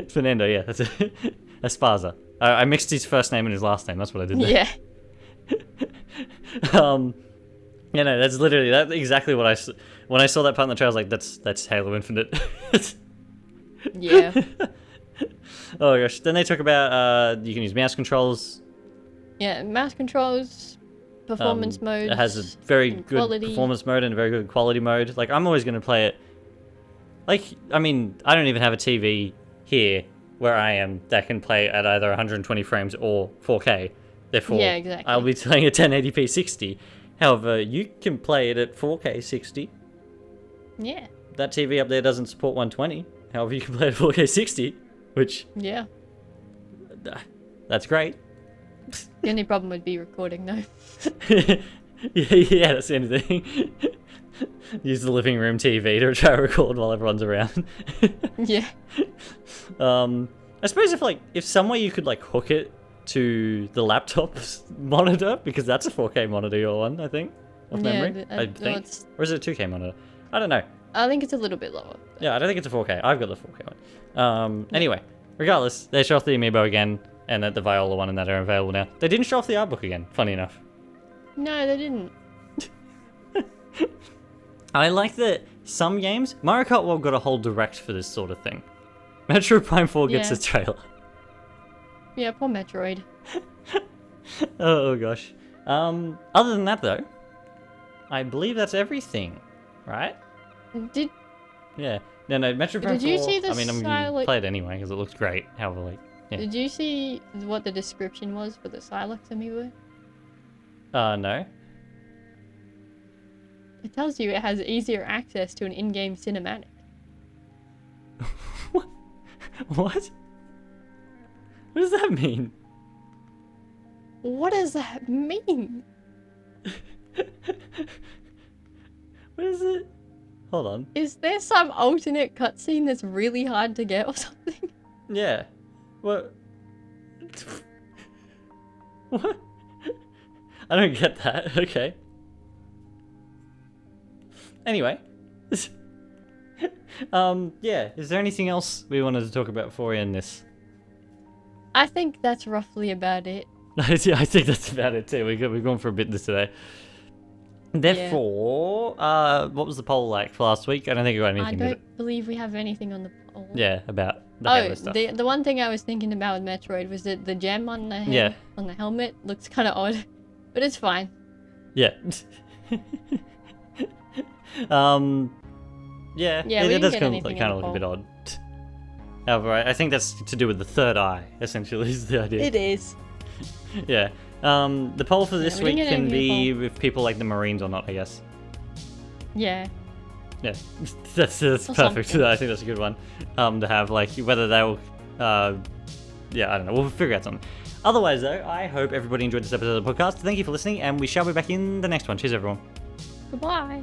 Fernando, yeah, that's it. Esparza. I mixed his first name and his last name. That's what I did there. Yeah. That's exactly what when I saw that part in the trailer. I was like, that's Halo Infinite. Yeah. Oh gosh. Then they talk about you can use mouse controls. Yeah, mouse controls, performance mode. It has a very good quality. performance mode and a very good quality mode. Like, I'm always going to play it. Like, I mean, I don't even have a TV here where I am that can play at either 120 frames or 4K. Therefore, Yeah, exactly. I'll be playing at 1080p 60. However, you can play it at 4K 60. Yeah. That TV up there doesn't support 120. However, you can play it at 4K 60, which, Yeah. that's great. The only problem would be recording though. Yeah, that's the only thing. Use the living room TV to try to record while everyone's around. Yeah. I suppose if some way you could like hook it to the laptop's monitor, because that's a 4K monitor you're on, I think, off memory. I think. Or is it a 2K monitor? I don't know. I think it's a little bit lower. But... Yeah, I don't think it's a 4K. I've got the 4K one. Anyway, regardless, they show off the amiibo again, and the Viola one and that are available now. They didn't show off the art book again, funny enough. No, they didn't. I like that some games, Mario Kart World got a whole direct for this sort of thing. Metro Prime 4 gets a trailer. Yeah, poor Metroid. Oh gosh. Other than that though, I believe that's everything, right? Yeah. No, Metro Prime 4, Did you see the I'm gonna play it anyway because it looks great. However, yeah. Did you see what the description was for the Silex amiibo? No. It tells you it has easier access to an in-game cinematic. What? What does that mean? What does that mean? What is it? Hold on. Is there some alternate cutscene that's really hard to get or something? Yeah. What? What? I don't get that. Okay. Anyway. Yeah. Is there anything else we wanted to talk about before we end this? I think that's roughly about it. Yeah, I think that's about it too. We've gone for a bit this today. Therefore, what was the poll like for last week? I don't think we got anything. I don't believe we have anything on the poll. Yeah, about the Halo stuff. The one thing I was thinking about with Metroid was that the gem on the head, on the helmet looks kind of odd, but it's fine. Yeah. Yeah, it does kind of look a bit odd. However, I think that's to do with the third eye, essentially, is the idea. It is. Yeah. The poll for this week can be if people like the Marines or not, I guess. Yeah. Yeah, that's perfect. Something. I think that's a good one to have, like, whether they'll... yeah, I don't know. We'll figure out something. Otherwise, though, I hope everybody enjoyed this episode of the podcast. Thank you for listening, and we shall be back in the next one. Cheers, everyone. Goodbye.